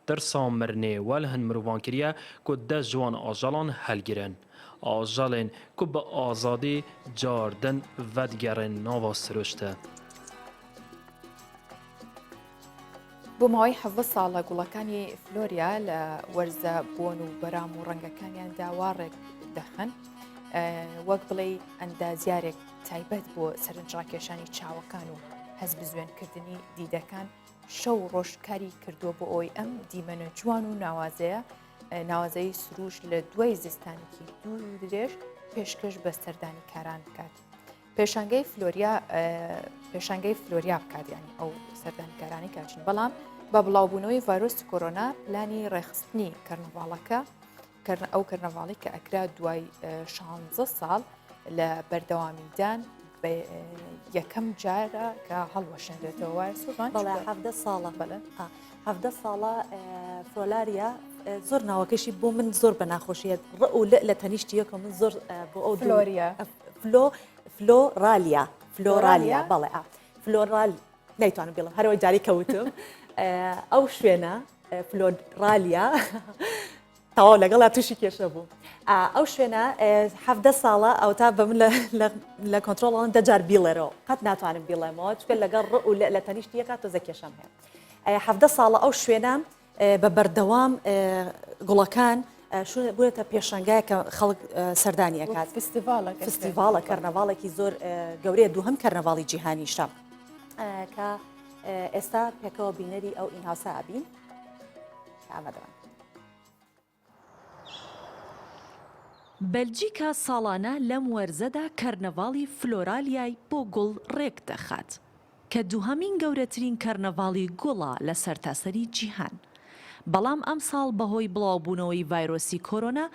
Tirsa mirinê we li hin mirovan kiriye ku dest ji wan ajalan helgirin. Ajalên ku bi azadî cardin vedigerin nava siruşte. بۆ ماوەی حەڤە ساڵە گوڵەکانی فلۆریا لە وەرزە بۆن و بەرام و ڕەنگەکانیان داواڕێک دەخن وەک بڵێ ئەندازیارێک تایبەت بۆ سەرنجڕاکێشانی چاوەکان و هەز بزوێنکردنی دیدەکان شەو ڕۆژکاری کردووە بۆ ئەوی ئەم دیمەنە جوان و ناوازەی سروش لە دوای زستانێکی دوور و درێژ پێشکەش بە سەردانی کاران بکات. پێشانگەی فلۆریا بکاتیانی ئەو سەردانکارانی کاچن بەڵام بە بڵاوبوونەوەی ڤایرۆسی کۆرۆنا پلانی ڕێخستنی کەرنڤاڵەکە ئەو کەرنەڤاڵی کە ئەکرا دوای 16 ساڵ لە بەردەوامیدان یەکەم جارە کە هەڵوەشێنرێتەوە سوغان بەڵێ 17 ساڵە بەڵێ 17 ساڵە فۆلاریا زۆر ناوەکەشی بۆ من زۆر بە ناخۆشیێت ڕە و لە تەنیشتیەکە من زۆر بۆ ئەو فلۆریا فلۆرالیا بەڵێ فلۆرال نەیتوانم بڵم هەرەوەی جاری کەوتم ئەو شوێنە فلۆرالیا تەواو لەگەڵا تووشی کێشە بوو. ئەو شوێنە 17 ساڵە ئەو تا بە من لە کۆنتترۆڵان دەجار بیڵێرەوە قەت ناتوانم بیڵێمەوە چکە لەگەڵ ڕە و لە تەنیشتیەکە تۆزە کێشەم هەیە. 17 ساڵە ئەو شوێنە بە بەردەوام گوڵەکان بووێتە پێشنگای کە خەڵک سەردانیەکات فستیڤالە کەرنەڤاڵێکی زۆر گەورەیە دووهەم کەرنەڤاڵی جیهانیشە کە ئێستا پێکەوە بینەری ئەو ئینهاسا ئابین ئامادەوان. بەلجیکا ساڵانە لەم وەرزەدا کەرنەڤاڵی فلۆرالیای بۆ گوڵ ڕێک دەخات کە دووهەمین گەورەترین کەرنەڤاڵی گوڵە لە سەرتاسەری جیهان. بەڵام ئەم ساڵ بەهۆی بڵاوبوونەوەی ڤایرۆسی کۆرۆنا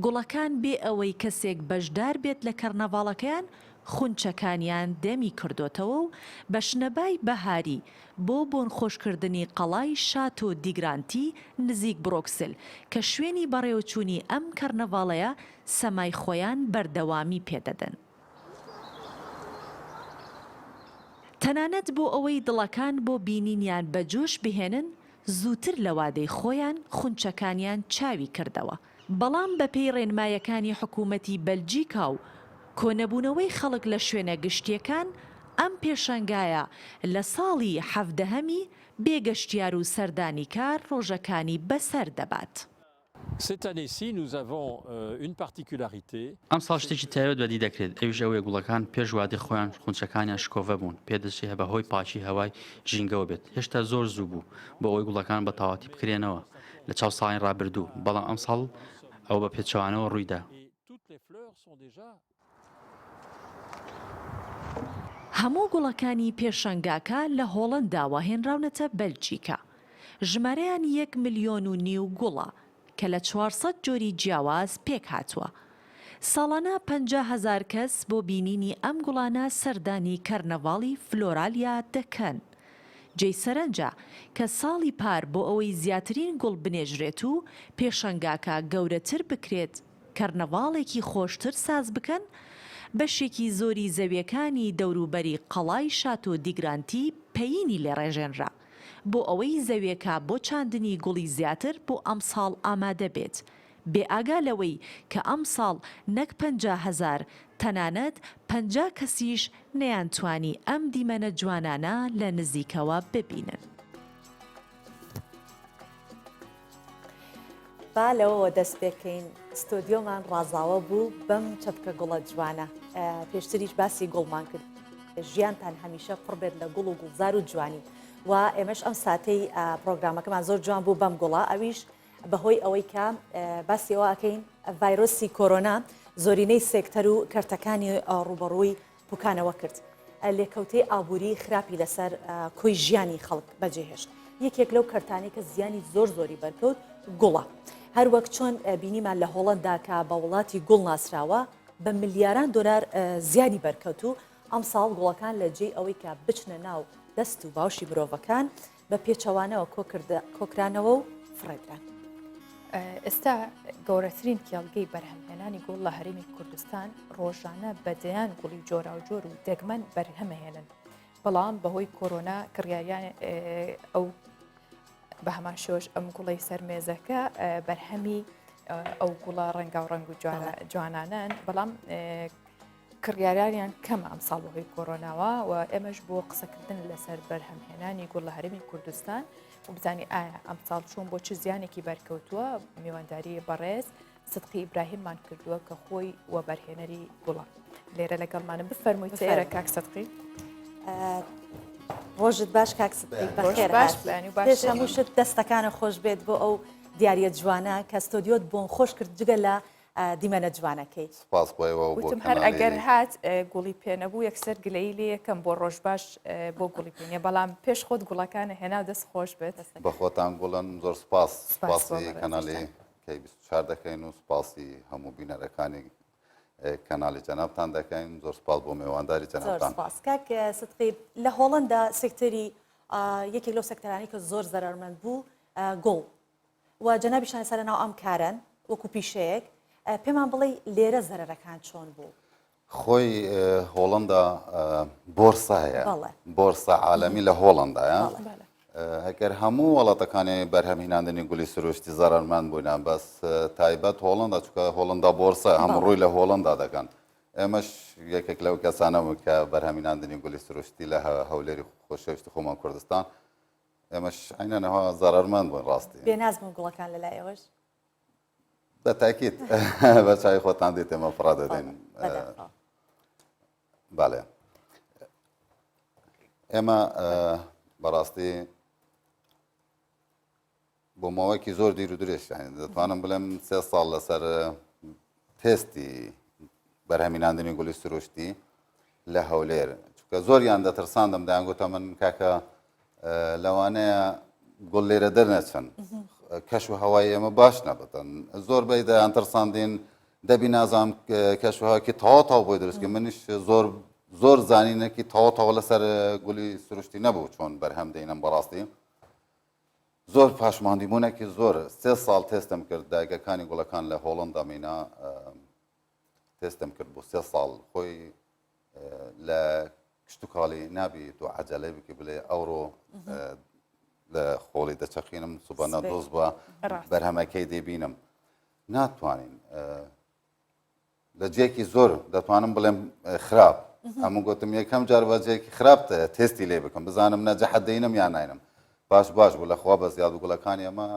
گوڵەکان بێ ئەوەی کەسێک بەشدار بێت لە کەرنەڤاڵەکەیان خونچەکانیان دەمی کردوتەوە و بە شنەبای بەهاری بۆ بۆن خۆشکردنی قەڵای شات و دیگرانتی نزیک برۆکسل کە شوێنی بەڕێوەچوونی ئەم کەرنەڤاڵەیە سەمای خۆیان بەردەوامی پێدەدەن. تەنانەت بۆ ئەوەی دڵەکان بۆ بینینیان بە جۆش بهێنن زووتر لە وادەی خۆیان خونچەکانیان چاوی کردەوە. بەڵام بەپێی ڕێنمایەکانی حکوومەتی بەلجیکا و کۆنەبوونەوەی خەڵک لە شوێنە گشتیەکان ئەم پێشەنگایە لە ساڵی 17هەمی بێگەشتیار و سەردانیکار ڕۆژەکانی بەسەر دەبات. Cette année-ci, nous avons une particularité. ئەم ساڵ شتێکی تایبەت بەدی دەکرێت ئەویش ئەوەیە گوڵەکان پێش وادی خۆیان خونچەکانیان شکۆڤە بوون پێدەچێت بەهۆی پاچی هەوای ژینگەوە بێت هێشتا زۆر زوو بوو بۆ ئەوەی گوڵەکان بە تەواتی بکرێنەوە لە چاو ساڵین ڕابردوو بەڵام ئەم ساڵ ئەو بە پێچەوانەوە ڕوویدا. هەموو گوڵەکانی پێشەنگاکە لە هۆڵەنداوە هێنراونەتە بەلجیکا. ژمارەیان 1.5 ملیۆن گوڵە کە لە 400 جۆری جیاواز پێک هاتووە. ساڵانە 50,000 کەس بۆ بینینی ئەم گوڵانە سەردانی کەرنەڤاڵی فلۆرالیا دەکەن. جێی سەرنجە کە ساڵی پار بۆ ئەوەی زیاترین گوڵ بنێژرێت و پێشەنگاکە گەورەتر بکرێت کەرنەڤاڵێکی خۆشتر ساز بکەن، بەشێکی زۆری زەویەکانی دەوروبەری قەڵای شات و دیگرانتی پەیینی لێ ڕێژێنرا بۆ ئەوەی زەویەکە بۆ چاندنی گوڵی زیاتر بۆ ئەم ساڵ ئامادە بێت. بێ ئاگا لەوەی کە ئەم ساڵ نەک 50,000 تەنانەت 50 کەسیش نەیانتوانی ئەم دیمەنە جوانانە لە نزیکەوە ببینن. با لەوەوە دەست پێکەین ستۆدیۆمان ڕازاوە بوو بەم چەپکە گوڵە جوانە پێشتریش باسی گوڵمان کرد ژیانتان هەمیشە پڕ بێت لە گوڵ و گوڵزار و جوانی و ئێمەش ئەم ساتەی پرۆگرامەکەمان زۆر جوان بوو بەم گوڵە ئەویش بەهۆی ئەوەی کە باسیەوە ئەکەین ڤایرۆسی کۆرۆنا زۆرینەی سێکتەر و کەرتەکانی ڕوبەڕووی پوکانەوە کرد لێکەوتەی ئابووری خراپی لەسەر کۆی ژیانی خەڵک بەجێهێشت یەکێک لەو کەرتانی کە زیانی زۆری بەرکەوت گوڵە هەروەک چۆن بینیمان لە هۆڵەندا کە بە وڵاتی گوڵ ناسراوە بە ملیاران دۆلار زیانی بەرکەوت و ئەم ساڵ گوڵەکان لە جێی ئەوەی کە بچنە ناو دەست و باوشی مرۆڤەکان بە پێچەوانەوە کۆکرانەوە و فڕێدران. ئێستا گەورەترین کێڵگەی بەرهەمهێنانی گوڵ لە هەرێمی کوردستان ڕۆژانە بەدەیان گوڵی جۆرا و جۆر و دەگمەن بەرهەمەهێنن بەڵام بەهۆی کۆرۆنا کڕیاریان ئەو بە هەمان شۆش ئەم گوڵی سەرمێزەکە بەرهەمی ئەو گوڵە ڕەنگا و ڕنگ و جوانانن بەڵام کڕیاریان کەمە ئەم ساڵ بەهۆی کۆرۆناوە و ئێمەش بۆ قسەکردن لەسەر بەرهەمهێنانی گوڵ لە هەرێمی کوردستان و بزانانی ئایا ئەم ساڵ چۆن بۆ چ زیانێکی بەرکەوتووە میوانداری بەڕێز سدقی ئیبراهیممان کردووە کە خۆی وە بەرهێنەری گوڵە لێرە لەگەڵمانە بفەرمووی تێرە کاک سدقی ڕۆژت باش کاک سدقی بەخێر پێش هەموو شت دەستەکانە خۆش بێت بۆ ئەو دیارە جوانە کە ستۆدیۆت بۆن خۆش کرد جگە لە دیمەنە جوانەکەی وتم هەر ئەگەر هات گوڵی پێنەبوو یەکسەر گلەی لێ یەکەم بۆ ڕۆژ باش بۆ گوڵی پێنیە بەڵام پێش خۆت گوڵەکانە هێنا دەست خۆش بێت بە خۆتان گوڵن زۆر سپاسی کەناڵی کەی 24 دەکەین و سپاسی هەموو بینەرەکانی کەناڵی جەنابتان دەکەین زۆر سپاس بۆ میوانداری جەنابتان کاک سدقی لە هۆڵەندا سێکتەری یەکێک لەو سەکتەرانی کە زۆر زەرمەند بوو گوڵ و جەنابیشان سەر ناو ئەم کارن وەکو پیشەیەک پێمان بڵێ لێرە زەرەرەکان چۆن بوو خۆی هۆڵەندا بۆرسا هەیە بۆرسا عالەمی لە هۆڵەندایە هەگەر هەموو وڵاتەکانی بەرهەمهێناندنی گوڵی سروشتی زەرمەند بووینان بەس تایبەت هۆڵەندا چکە هۆڵەندا بۆرسا هەموو ڕووی لە هۆڵەندا دەکەن ئێمەش یەکێک لەو کەسانەوە کە بەرهەمهێناندنی گوڵی سروشتی لە هەولێری خۆشەویستی خۆمان کوردستان ئێمەش عینەنەوە زەرمەند بوون ڕاستی بێنازبوون گوڵەکان لەلایەوەش بەتاکیت بە چای خۆتان دیت ئێمە فڕا دەدەین باڵێ ئێمە بەڕاستی بۆ ماوەیەکی زۆر دیر و درێژ دەتوانم بڵێم 3 ساڵ لەسەر تێستی بەرهەمهێناندنی گوڵی سروشتی لە هەولێر چونکە زۆریان دەترساندم دەیانگوتە من کاکە لەوانەیە گوڵ لێرە دەرنەچن کەش و هەوای ئێمە باش نەبتن زۆر بەی دەیان ترساندین دەبی نازانم کەش و هەواکی تەواو بۆی دروستکە منیش زۆر زانینێکی تەواو لەسەر گوڵی سروشتی نەبوو چۆن بەرهەم دەینم بەڕاستی زۆر پاشماندیبوونێکی زۆر 3 ساڵ تێستم کرد داگەکانی گوڵەکان لە هۆڵەندا مینە تێستم کرد بۆ 3 ساڵ خۆی لە کشت و کاڵی نابی تو عەجەلەی بکە بڵێ ئەوڕۆ لە خۆڵی دەچەقینم سوبەنە دۆز بە بەرهەمەکەی دەبینم ناتوانین لە جێکی زۆر دەتوانم بڵێم خراپ هەموو گوتم یەکەم جار بە جێکی خراپ تێستی لێ بکەم بزانم نەجەحەت دەینم یان ناینم باش بوو لەخوا بە زیاد و گوڵەکانی ئەمە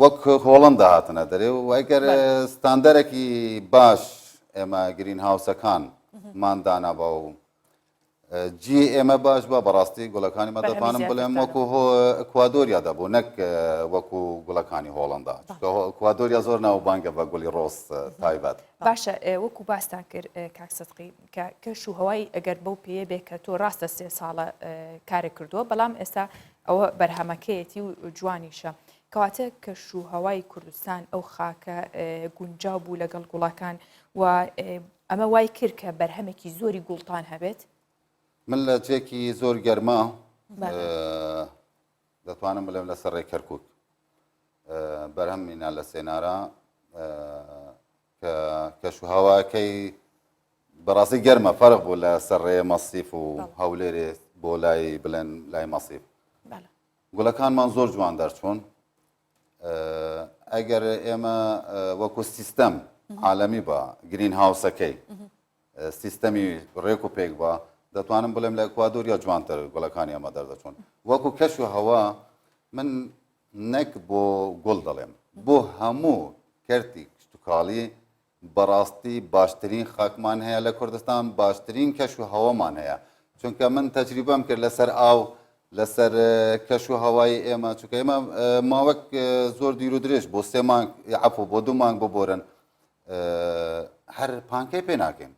وەک هۆڵندا هاتنە دەرێ و ئەگەر ستاندەرێکی باش ئێمە گرین هاوسەکان مادانابە و جی ئێمە باش بە بەڕاستی گوڵەکانی مەدەتوانم بڵێم وەکو ئەکوادۆریا دەبوو نەک وەکو گوڵەکانی هۆڵندا ئەکوادۆریا زۆر ناوبانگە بە گوڵی ڕۆس تایبەت باشە وەکو باستان کرد کاکسەدقی کە کەش و هەوای ئەگەر بەو پێیە بێ کە تۆ ڕاستە 3 ساڵە کارێک کردووە بەڵام ئێستا ئەوە بەرهەمەکەیەتی و جوانیشە کەواتە کەش و هەوای کوردستان ئەو خاکە گونجاو بوو لەگەڵ گوڵەکان و ئەمە وای کرد کە بەرهەمێکی زۆری گوڵتان هەبێت من لە جێکی زۆر گەرما دەتوانم بڵێم لە سەر ڕێی کەرکووک بەرهەمینە لە سێنارە کە کەش و هەواکەی بەڕاستی گەرمە فەرق بوو لە سەر ڕێ مەسیف و هەولێرێ بۆ لای بڵێن لای مەسیف گوڵەکانمان زۆر جوان دەرچوون ئەگەر ئێمە وەکو سیستەم عالەمی بە گرین هاوسەکەی سیستەمی ڕێک و پێک بە دەتوانم بڵێم لە ئەکوادۆریا جوانتر گوڵەکانی ئەمە دەردەچوون وەکو کەش و هەوا من نەک بۆ گوڵ دەڵێم بۆ هەموو کەرتی کشتتوکاڵی بەڕاستی باشترین خاکمان هەیە لە کوردستان باشترین کەش و هەوامان هەیە چونکە من تەجریبەم کرد لەسەر ئاو لەسەر کەش و هەوای ئێمە چونکە ئێمە ماوەک زۆر دیر و درێژ بۆ 3 مانگ عەفو بۆ 2 مانگ ببۆرن هەر پانکەی پێ ناکەین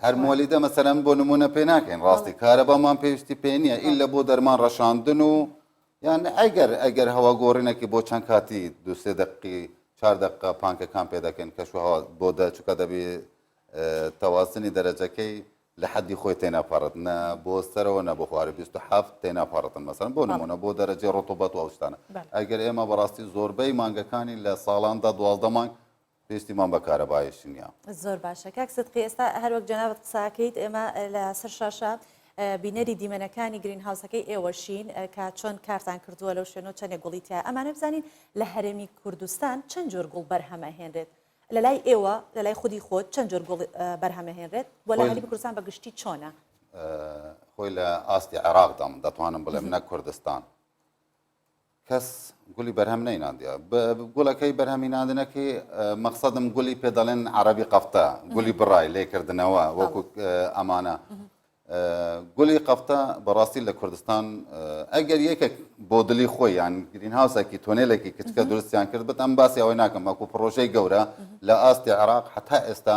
هەر مۆلیدە مەسەرەن بۆ نمونە پێ ناکەین ڕاستی کارەبامان پێویستی پێ نییە ئیلا بۆ دەرمان ڕەشاندن و یان ئەگەر هەوا گۆڕینێکی بۆ چەند کاتی 2-3 دقیقی 4 دقیقە پانکەکان پێ دەکەین کەش و هەوا بۆ چووکە دەبێ تەوازنی دەرەجەکەی لە حەدی خۆی تێناپەڕێت نە بۆ سەرەوە نە بۆ خوارە 27 تێناپەڕێتن مەسەرەن بۆ نمونە بۆ دەرەجەی ڕۆتوبەت و ئەو شتانە ئەگەر ئێمە بەڕاستی زۆربەی مانگەکانی لە ساڵاندا 12 مانگ پێویستیمان بە کارەبایشی نییە زۆر باشە کاک سدقی ئێستا هەروەک جەنابەت قساکەیت ئێمە لە سەر شاشە بینەری دیمەنەکانی گرین هاوسەکەی ئێوەشین کە چۆن کارتان کردووە لەو شوێنەوە چەندێک گوڵی تایە ئەمانە بزانین لە هەرێمی کوردستان چەند جۆر گوڵ بەرهەمە هێنرێت لە لای ئێوە لە لای خودی خۆت چەند جۆر گوڵ بەرهەمە هێنرێت بۆ لە هەرێمی کوردستان بەگشتی چۆنە خۆی لە ئاستی عێراقدام دەتوانم بڵێم نەک کوردستان کەس گولی بەرهەم نەیناندیە گوڵەکەی بەرهەمیناندنەکەی مەقسەدم گولی پێ دەڵێن عەرەبی قەفتە گولی بڕای لێکردنەوە وەکو ئەمانە گولی قەفتە بەڕاستی لە کوردستان ئەگەر یەکێک بۆ دلی خۆی یان گرین هاوسێکی تۆنێلێکی کچکە دروستیان کرد بێت ئەم باسی ئەوەی ناکەم وەکو پرۆژەی گەورە لە ئاستی عێراق حتا ئێستا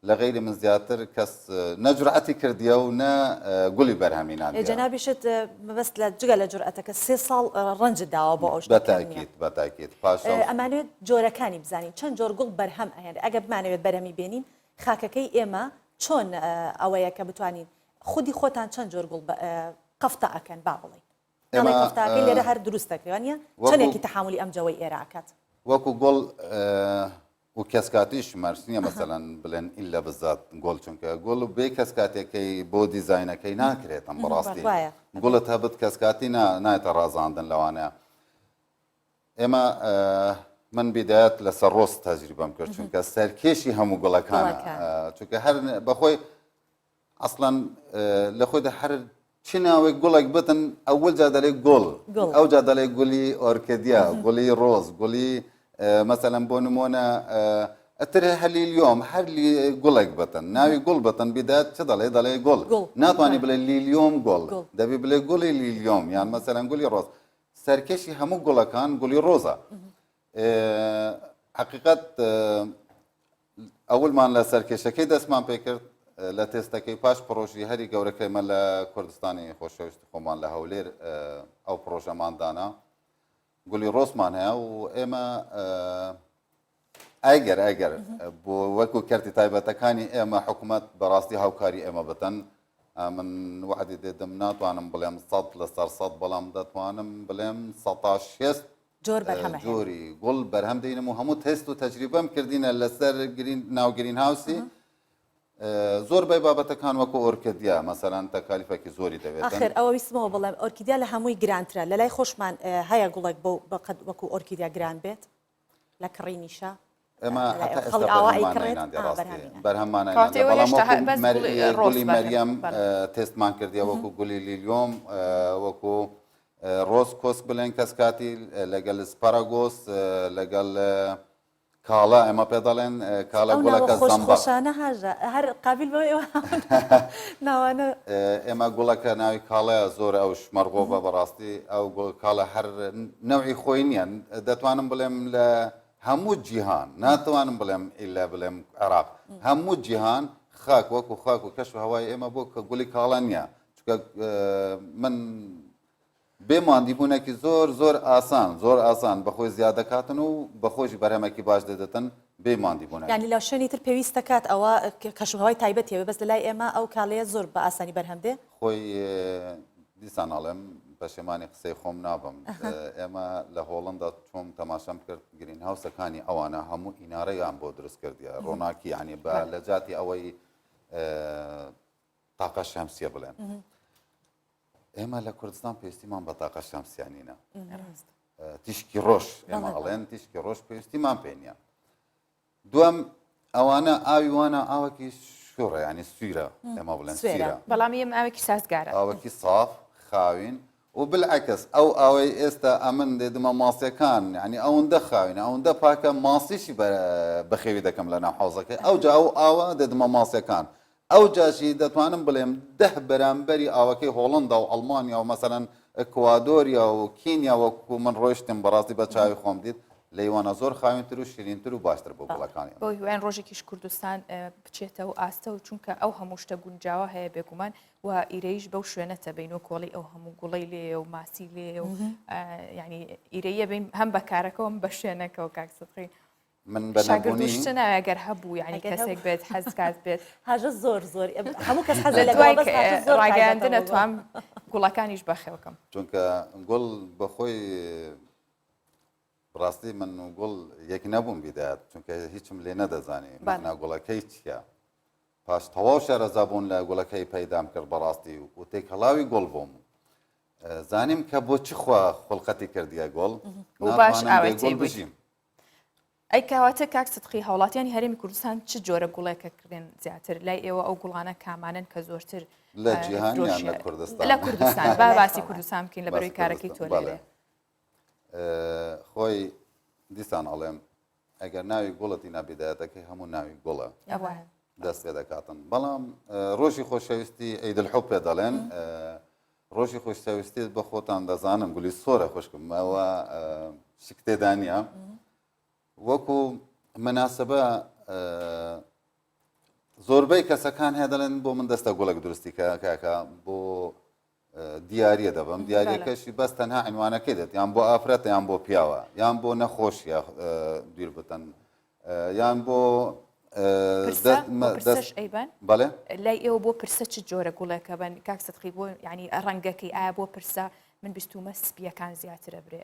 لە غیری من زیاتر کەس نەجرعەتی کردیە و نە گولی بەرهەمیناندیە جەنابیشت مەبەست لە جگە لە جورئەتەکە 3 ساڵ ڕەنجت داوە بۆ ئەو بەتاکید پاش ئەمانوێت جۆرەکانی بزانین چەند جۆر گوڵ بەرهەم ئەهێنێت ئەگەر بمانەوێت بەرهەمی بێنین خاکەکەی ئێمە چۆن ئەوەیە کە بتوانین خودی خۆتان چەند جۆر گوڵ قەفتە ئەکەن با بڵێن قەفتەکەی لێرە هەر دروست دەکرێوانە چەندێکی تەحاملی ئەم جەوەی ئێراکات وەکو گوڵ و کەسکاتیش مەرسنیە مەسەلەن بڵێن ئیلا بزات گۆڵ چونکە گوڵ بێ کەسکاتێکەکەی بۆ دیزاینەکەی ناکرێتم بەڕاستی گوڵت هەبت کەسکاتی نایەتە ڕازاندن لەوانەیە ئێمە من بیدایەت لەسەر ڕۆست تەجریبەم کرد چونکە سەرکێشی هەموو گوڵەکانە چونکە هەر بەخۆی ئەسڵەن لە خۆیدا هەر چی ناوێک گوڵێک بتن ئەوەل جا دەڵێ گۆڵ ئەو جا دەڵێ گولی ئۆرکیدیا گولی ڕۆز گولی مثلا بۆ نمونە ئەتر هەلیلیۆم هەر گوڵێک بتن ناوی گوڵ بتن بیدات چ دەڵێ گوڵ ناتوانانی بڵێ لیلیۆم گوڵ دەبی بڵێ گوڵی لیلیۆم یان مەسەلەن گولی ڕۆز سەرکەشی هەموو گوڵەکان گولی ڕۆزە حقیقەت ئەوڵمان لە سەرکێشەکەی دەستمان پێ کرد لە تێستەکەی پاش پرۆژی هەری گەورەکەیمە لە کوردستانی خۆشەویستی خۆمان لە هەولێر ئەو پرۆژەماندانا گولی ڕۆسمان هەیە و ئێمە ئەگەر بۆ وەکو کەرتی تایبەتەکانی ئێمە حکوومەت بەڕاستی هاوکاری ئێمە بتەن من وعدی دێدەم ناتوانم بڵێم 100% بەڵام دەتوانم بڵێم 106 جۆری گوڵ بەرهەم دەینم و هەموو تست و تەجریبەم کردینە لەسەر ناو گرین هاوسی زۆر بای بابەتەکان وەکو ئۆرکیدیا مەسەلەن تەکالیفێکی زۆری دەوێت ئاخر ئەوە ویستمەوە بڵێم ئۆرکیدیا لە هەمووی گرانترە لە لای خۆشمان هەیە گوڵێک بۆ وەکو ئۆرکیدیا گران بێت لە کڕینیشە ئێمە خەڵک ئاوایی کڕێت بەرهەمانە گولی مەریەم تێستمان کردیە وەکو گولی لیلیۆم وەکو ڕۆز کۆسک بڵێن کەس کاتی لەگەڵ سپارەگۆس لەگەڵ کاڵە ئێمە پێ دەڵێن کاڵە گوڵەکە خۆشانە هاژە هەر قابل بۆ ناوانە ئێمە گوڵەکە ناوی کاڵەیە زۆر ئەو شمەرغۆ بە بەڕاستی ئەو کاڵە هەر نەوعی خۆی نییە دەتوانم بڵێم لە هەموو جیهان ناتوانم بڵێم ئیلا بڵێم عێراق هەموو جیهان خاک وەکو خاک و کەش و هەوای ئێمە بۆ کە گوڵی کاڵە نییە چکە من بێماندیبوونێکی زۆر ئاسان بەخۆی زیاد دەکاتن و بەخۆشی بەرهەمێکی باش دەدەتن بێماندیبوونە ینی لە شوێنی تر پێویست دەکات ئەوە کەشوهەوای تایبەتیەوە بەس لە لای ئێمە ئەو کاڵەیە زۆر بە ئاسانی بەرهەمدێ خۆی دیسان ئاڵێم پەشێمانی قسەی خۆم نابم ئێمە لە هۆڵندا چۆم تەماشەم کرد گرین هاوسەکانی ئەوانە هەموو ئینارەیان بۆ دروست کردیە ڕۆناکی ینی بە لە جاتی ئەوەی تاقە شەمسیە بڵێن ئێمە لە کوردستان پێویستیمان بە تاقە شەمسیانینە تیشکی ڕۆژ ئێمە ئەڵێن تیشکی ڕۆژ پێویستیمان پێ نییە دووەم ئەوانە ئاوی وانە ئاوەکی شوڕە ینی سویرە ئێمە بڵێن سویرە بەڵام ئێمە ئاوێکی سازگارە ئاوەکی ساف خاوین و بالعکس ئەو ئاوەی ئێستا ئەمن دێدمە ماسیەکان ینی ئەوەندە خاوینە ئەوەندە پاکە ماسیشی بەخێوی دەکەم لە ناو حوزەکەی ئەو جا ئەو ئاوە دێدمە ماسیەکان ئەو جاشی دەتوانم بڵێم 10 بەرامبەری ئاوەکەی هۆڵندا و ئەڵمانیا و مەسەرەن ئەکوادۆریا و کینیا وەکو من ڕۆیشتم بەڕاستی بە چاوی خۆم دیت لەیوانە زۆر خاوینتر و شیرینتر و باشتر بۆ گوڵەکانی بۆ هیوایان ڕۆژێکیش کوردستان بچێتەوە ئاستە و چونکە ئەو هەموو شتە گونجاوە هەیە بێگومان و ئیرەیش بەو شوێنەتە بینەوە کۆڵی ئەو هەموو گوڵی لێ و ماسی لێ و ینی ئیرەیە بین هەم بە کارەکەم بە شوێنەکەەوە کاکسەقی من بەنابوونی ناوێگەر هەبوو ینی کەسێک بێت حەزکات بێت هاژە زۆر هەموو کەس حەز ڕاگەیاندن نەتوان گوڵەکانیش بەخێوکەم چونکە گوڵ بەخۆی ڕاستی من و گوڵ یەک نەبووم بیدات چونکە هیچم لێ نەدەزانی مەنا گوڵەکەی چیە پاش تەواو شارەزابوون لە گوڵەکەی پەیدام کرد بەڕاستی و تێکهەڵاوی گوڵ بووم زانیم کە بۆ چی خوا خولقەتی کردیە گوڵ باش ئاوەی بژیم ئەی کاواتە کاک سدقی هاوڵاتیانی هەرێمی کوردستان چ جۆرە گوڵێکە کردێن زیاتر لای ئێوە ئەو گوڵانە کامانن کە زۆرتر لە جیهانیان لە کوردستان لە کوردستان با باسی کوردستان بکەین لە بەروی کارەکەی تۆ لێ خۆی دیسان ئەڵێم ئەگەر ناوی گوڵەتی نابیدایەتەکەی هەموو ناوی گوڵە دەست پێ دەکاتن بەڵام ڕۆژی خۆشەویستی ئەیدڵحوب پێ دەڵێن ڕۆژی خۆشەویستی بە خۆتان دەزانم گولی سۆرە خوشکم ئەوە شکتێدانە وەکو مناسبە زۆربەی کەسەکان هەیە دەڵێن بۆ من دەستە گوڵک دروستی کاکە بۆ دیارە دەبم دیارەکەشی بەس تەنها عنوانەکەی دێت یان بۆ ئافرەتە یان بۆ پیاوە یان بۆ نەخۆشیە دویر بتەن یان بۆ بەڵێ لای ئێوە بۆ پرسە چ جۆرە گوڵێکە بن کاک سدقی بۆ ینی ڕەنگەکەی ئایا بۆ پرسە من بیستمە سپیەکان زیاترە برێ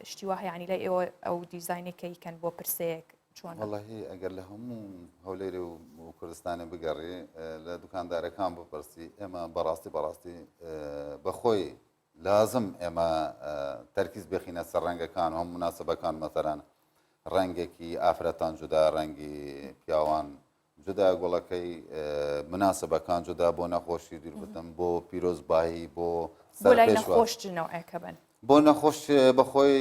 شتی واه ینی لای ئێوە ئەو دیزاینەکەی کەن بۆ پرسەیەک چۆن وەڵاهی ئەگەر لە هەموو هەولێری و کوردستانی بگەڕی لە دوکاندارەکان بپرسی ئێمە بەڕاستی بەخۆی لازم ئێمە تەرکیز بخینە سەر ڕەنگەکان هەم مناسبەکان مەسەران ڕەنگێکی ئافرەتان جودا ڕەنگی پیاوان جودا گوڵەکەی مناسبەکان جودا بۆ نەخۆشی دوور بتم بۆ پیرۆزبایی بۆ لای نەخۆشنەوەیکە بن بۆ نەخۆش بەخۆی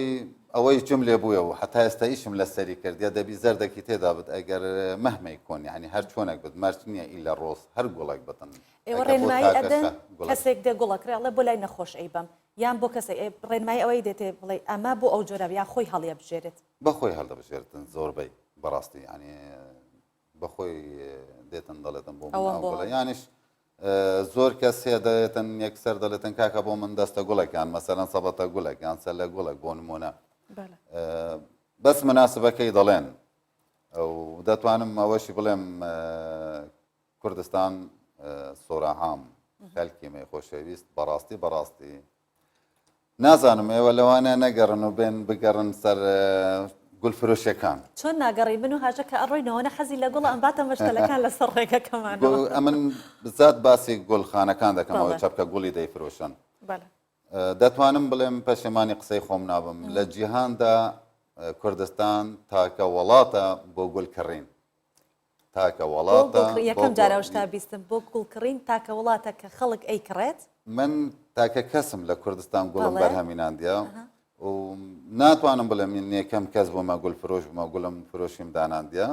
ئەوەی جم لێ بووە و حتا ئێستا ئیشم لە سەری کردیا دەبی زەردەکی تێدا بێت ئەگەر مەهمەی کۆن ینی هەر چۆنێک بێت مەرج نییە ئیلا ڕۆز هەر گوڵێک بتن ئێوە ڕێنمایی ئەدەن کەسێک دێ گوڵەکرێڵە بۆ لای نەخۆش ئەی بەم یان بۆ کەسێک ڕێنمایی ئەوەی دێتێ بڵێ ئەمە بۆ ئەو جۆرە یان خۆی هەڵیە بژێرێت بەخۆی هەڵدەبژێرتن زۆربەی بەڕاستی ینی بەخۆی دێتن دەڵێتن بۆ گوڵە یانیش زۆر کەس هەیە دەێتن یەکسەر دەڵێتن کاکە بۆ من دەستە گوڵێکیان مەسەرەن سەبەتە گوڵێک یان سەر لە گوڵێک بۆ نمونە بەس مناسبەکەی دەڵێن ئەو دەتوانم ئەوەشی بڵێم کوردستان سۆراهام خەلکی مێ خۆشەویست بەڕاستی نازانم ئێوە لەوانە نەگەڕن و بێن بگەڕن سەر گولفرۆشیەکان چۆن ناگەڕی من و هاژە کە ئەڕۆینەوەنە حەزی لە گوڵە ئەم باتە مەشتەلەکان لەسەر ڕێگەکەمانەوە ئەمن بزات باسی گوڵخانەکان دەکەمەوە چەپکە گوڵی دەیفرۆشن دەتوانم بڵێم پەشێمانی قسەی خۆم نابم لە جیهاندا کوردستان تاکە وڵاتە بۆ گولکەڕین تاکە وڵاتە یەکەم جارە شتا بیستم بۆ گوڵکڕین تاکە وڵاتە کە خەڵک ئەیکڕێت من تاکە کەسم لە کوردستان گوڵم بەرهەمیناندیا و ناتوانم بڵێم یەکەم کەس بۆمە گول فرۆش بمە گوڵم فرۆشیم داناندیا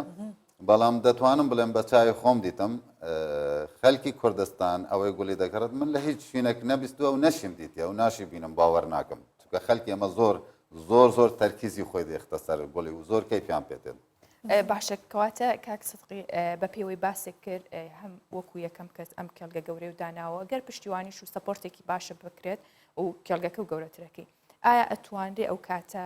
بەڵام دەتوانم بڵێم بە چای خۆم دیتم خەلکی کوردستان ئەوەی گوڵی دەکڕێت من لە هیچ شوێنێک نەبیستووە و نەشیم دیتە و ناشی بینم باوەڕ ناکەم چونکە خەلکی ئەمە زۆر تەرکیزی خۆی دێختە سەر گوڵی و زۆر کەیفیان پێێت باشە کەواتە کاک سدقی بە پێوەی باسێک کرد هەم وەکو یەکەم کەس ئەم کێڵگە گەورەی و داناوە گەر پشتیوانیش و سەپۆرتێکی باشە بکرێت و کێڵگەکە و گەورەترەکەی ئایا ئەتوانرێ ئەو کاتە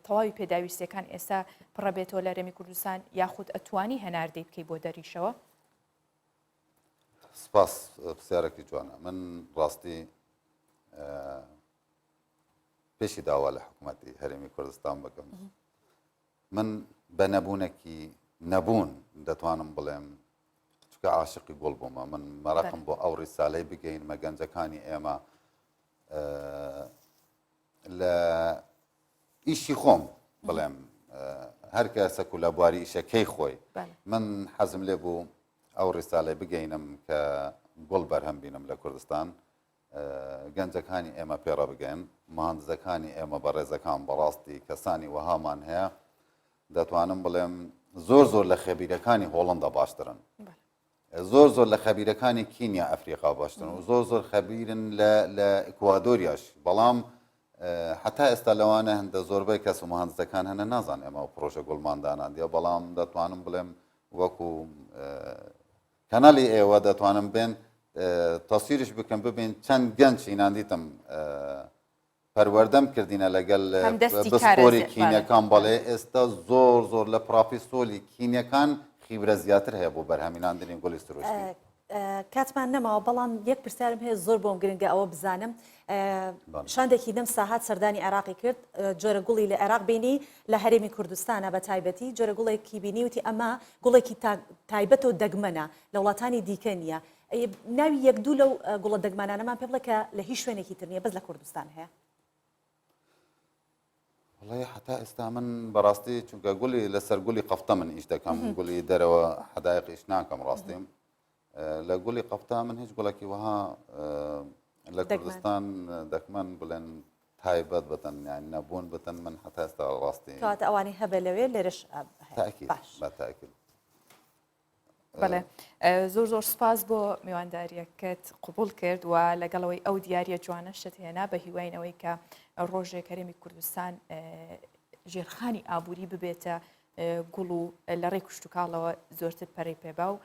تەواوی پێداویستەکان ئێستا پڕەبێتەوە لە هەرێمی کوردستان یاخود ئەتوانی هەناردەی بکەی بۆ دەریشەوە؟ سپاس پرسیارێکی جوانە من ڕاستی پێشی داوا لە حکوومەتی هەرێمی کوردستان بکەم من بە نەبوونێکی نەبوون دەتوانم بڵێم چکە عاشقی گوڵ بوومە من مەرەقم بۆ ئەو ڕیسالەی بگەین مە گەنجەکانی ئێمە لە ئیشی خۆم بڵێم هەر کەسەک و لە بواری ئیشەکەی خۆی من حەزم لێ بوو ئەو ڕیسالەی بگەینم کە گوڵ بەرهەم بینم لە کوردستان گەنجەکانی ئێمە پێڕە بگەین مهندزەکانی ئێمە بە ڕێزەکان بەڕاستی کەسانی وەهامان هەیە دەتوانم بڵێم زۆر لە خەبیرەکانی هۆڵندا باشترن زۆر لە خەبیرەکانی کینیا ئەفریقا باشترن و زۆر خەبیرن لە ئیکوادۆریاش بەڵام حتا ئێستا لەوانە هەندە زۆربەی کەس و مهندزەکان هەنە نازان ئێمە و پرۆژە گوڵمانداناندیە بەڵام دەتوانم بڵێم وەکو کەناڵی ئێوە دەتوانم بێن تەسیرش بکەم ببین چەند گەنج ئیناندیتم پەروەردەم کردینە لەگەڵ بسپۆری کینیەکان بەڵێ ئێستا زۆر لە پراپیسۆلی کینیەکان خیبرە زیاتر هەیە بۆ بەرهەمیناندنی گوڵی سروشتی کاتمان نەماوە بەڵام یەک پرسیارم هەیە زۆر بۆم گرنگە ئەوە بزانم شاندێکی دەم ساحات سەردانی عێراقی کرد جۆرە گوڵی لە عێراق بینی لە هەرێمی کوردستانە بە تایبەتی جۆرە گوڵێکی بینی وتی ئەمە گوڵێکی تایبەت و دەگمەنە لە وڵاتانی دیکە نییە ناوی یەک دوو لەو گوڵە دەگمانانەمان پێ بڵێ کە لە هیچ شوێنێکی تر نییە بەس لە کوردستان هەیە وڵی حتا ئێستا من بەڕاستی چونکە گوڵی لەسەر گوڵی قەفتە من ئیش دەکەم گوڵی دەرەوە حدایقیش ناکەم ڕاستیم لە گوڵی قەفتە من هیچ گوڵێکی وەها لە کوردستان دەکمەن بڵێن تایبەت بتن یان نەبوون بتن من حتا ئێستا ڕاستی کەواتە ئەوانی هەبێ لەوێ لێرەش بەتاکید بەڵێ زۆر سپاس بۆ میوانداریەکەت قوبول کرد و لەگەڵەوەی ئەو دیارە جوانە شت هێنا بە هیواینەوەی کە ڕۆژێک هەرێمی کوردستان ژێرخانی ئابووری ببێتە گوڵ و لە ڕێی کوشتتوکاڵەوە زۆرتر پەرەی پێبا و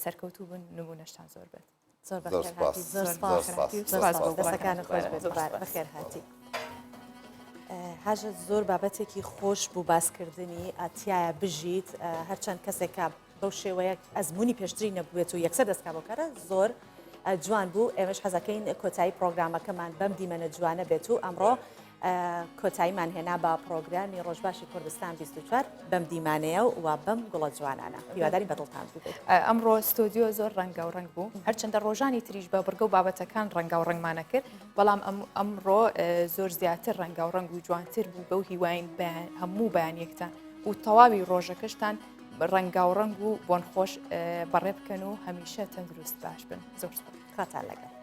سەرکەوتوو بن نمونەشتان زۆر بێت دەستەکانە خۆش بەخێر هاتی هاژە زۆر بابەتێکی خۆش بوو باسکردنی ئاتیایە بژیت هەرچەند کەسێکە بەو شێوەیە ئەزمموی پێشتری نەبوێت و یەکسەر دەستکا بۆ کارە زۆر جوان بوو ئێمەش حەزەکەین کۆتایی پرۆگرامەکەمان بەم دیمەنە جوانە بێت و ئەمڕۆ کۆتاییمان هێنا بە پرۆگرامی ڕۆژباشی کوردستان 24 بەم دیمانەیە و بەم گوڵە جوانانە هیواداری بەدڵتان بێت ئەمڕۆ ستۆدیۆ زۆر ڕەنگە و ڕنگ بوو هەرچەندە ڕۆژانی تریش بە بڕگە و بابەتەکان ڕەنگە و ڕنگمانە کرد بەڵام ئەمڕۆ زۆر زیاتر ڕەنگە و ڕنگ و جوانتر بوو بەو هیواین هەموو بەیانیەکتان و تەواوی ڕۆژەکەشتان ڕەنگا و ڕنگ و بۆن خۆش بەڕێ بکەن و هەمیشە تەندروست باش بن زۆر خاتان لەگەڵ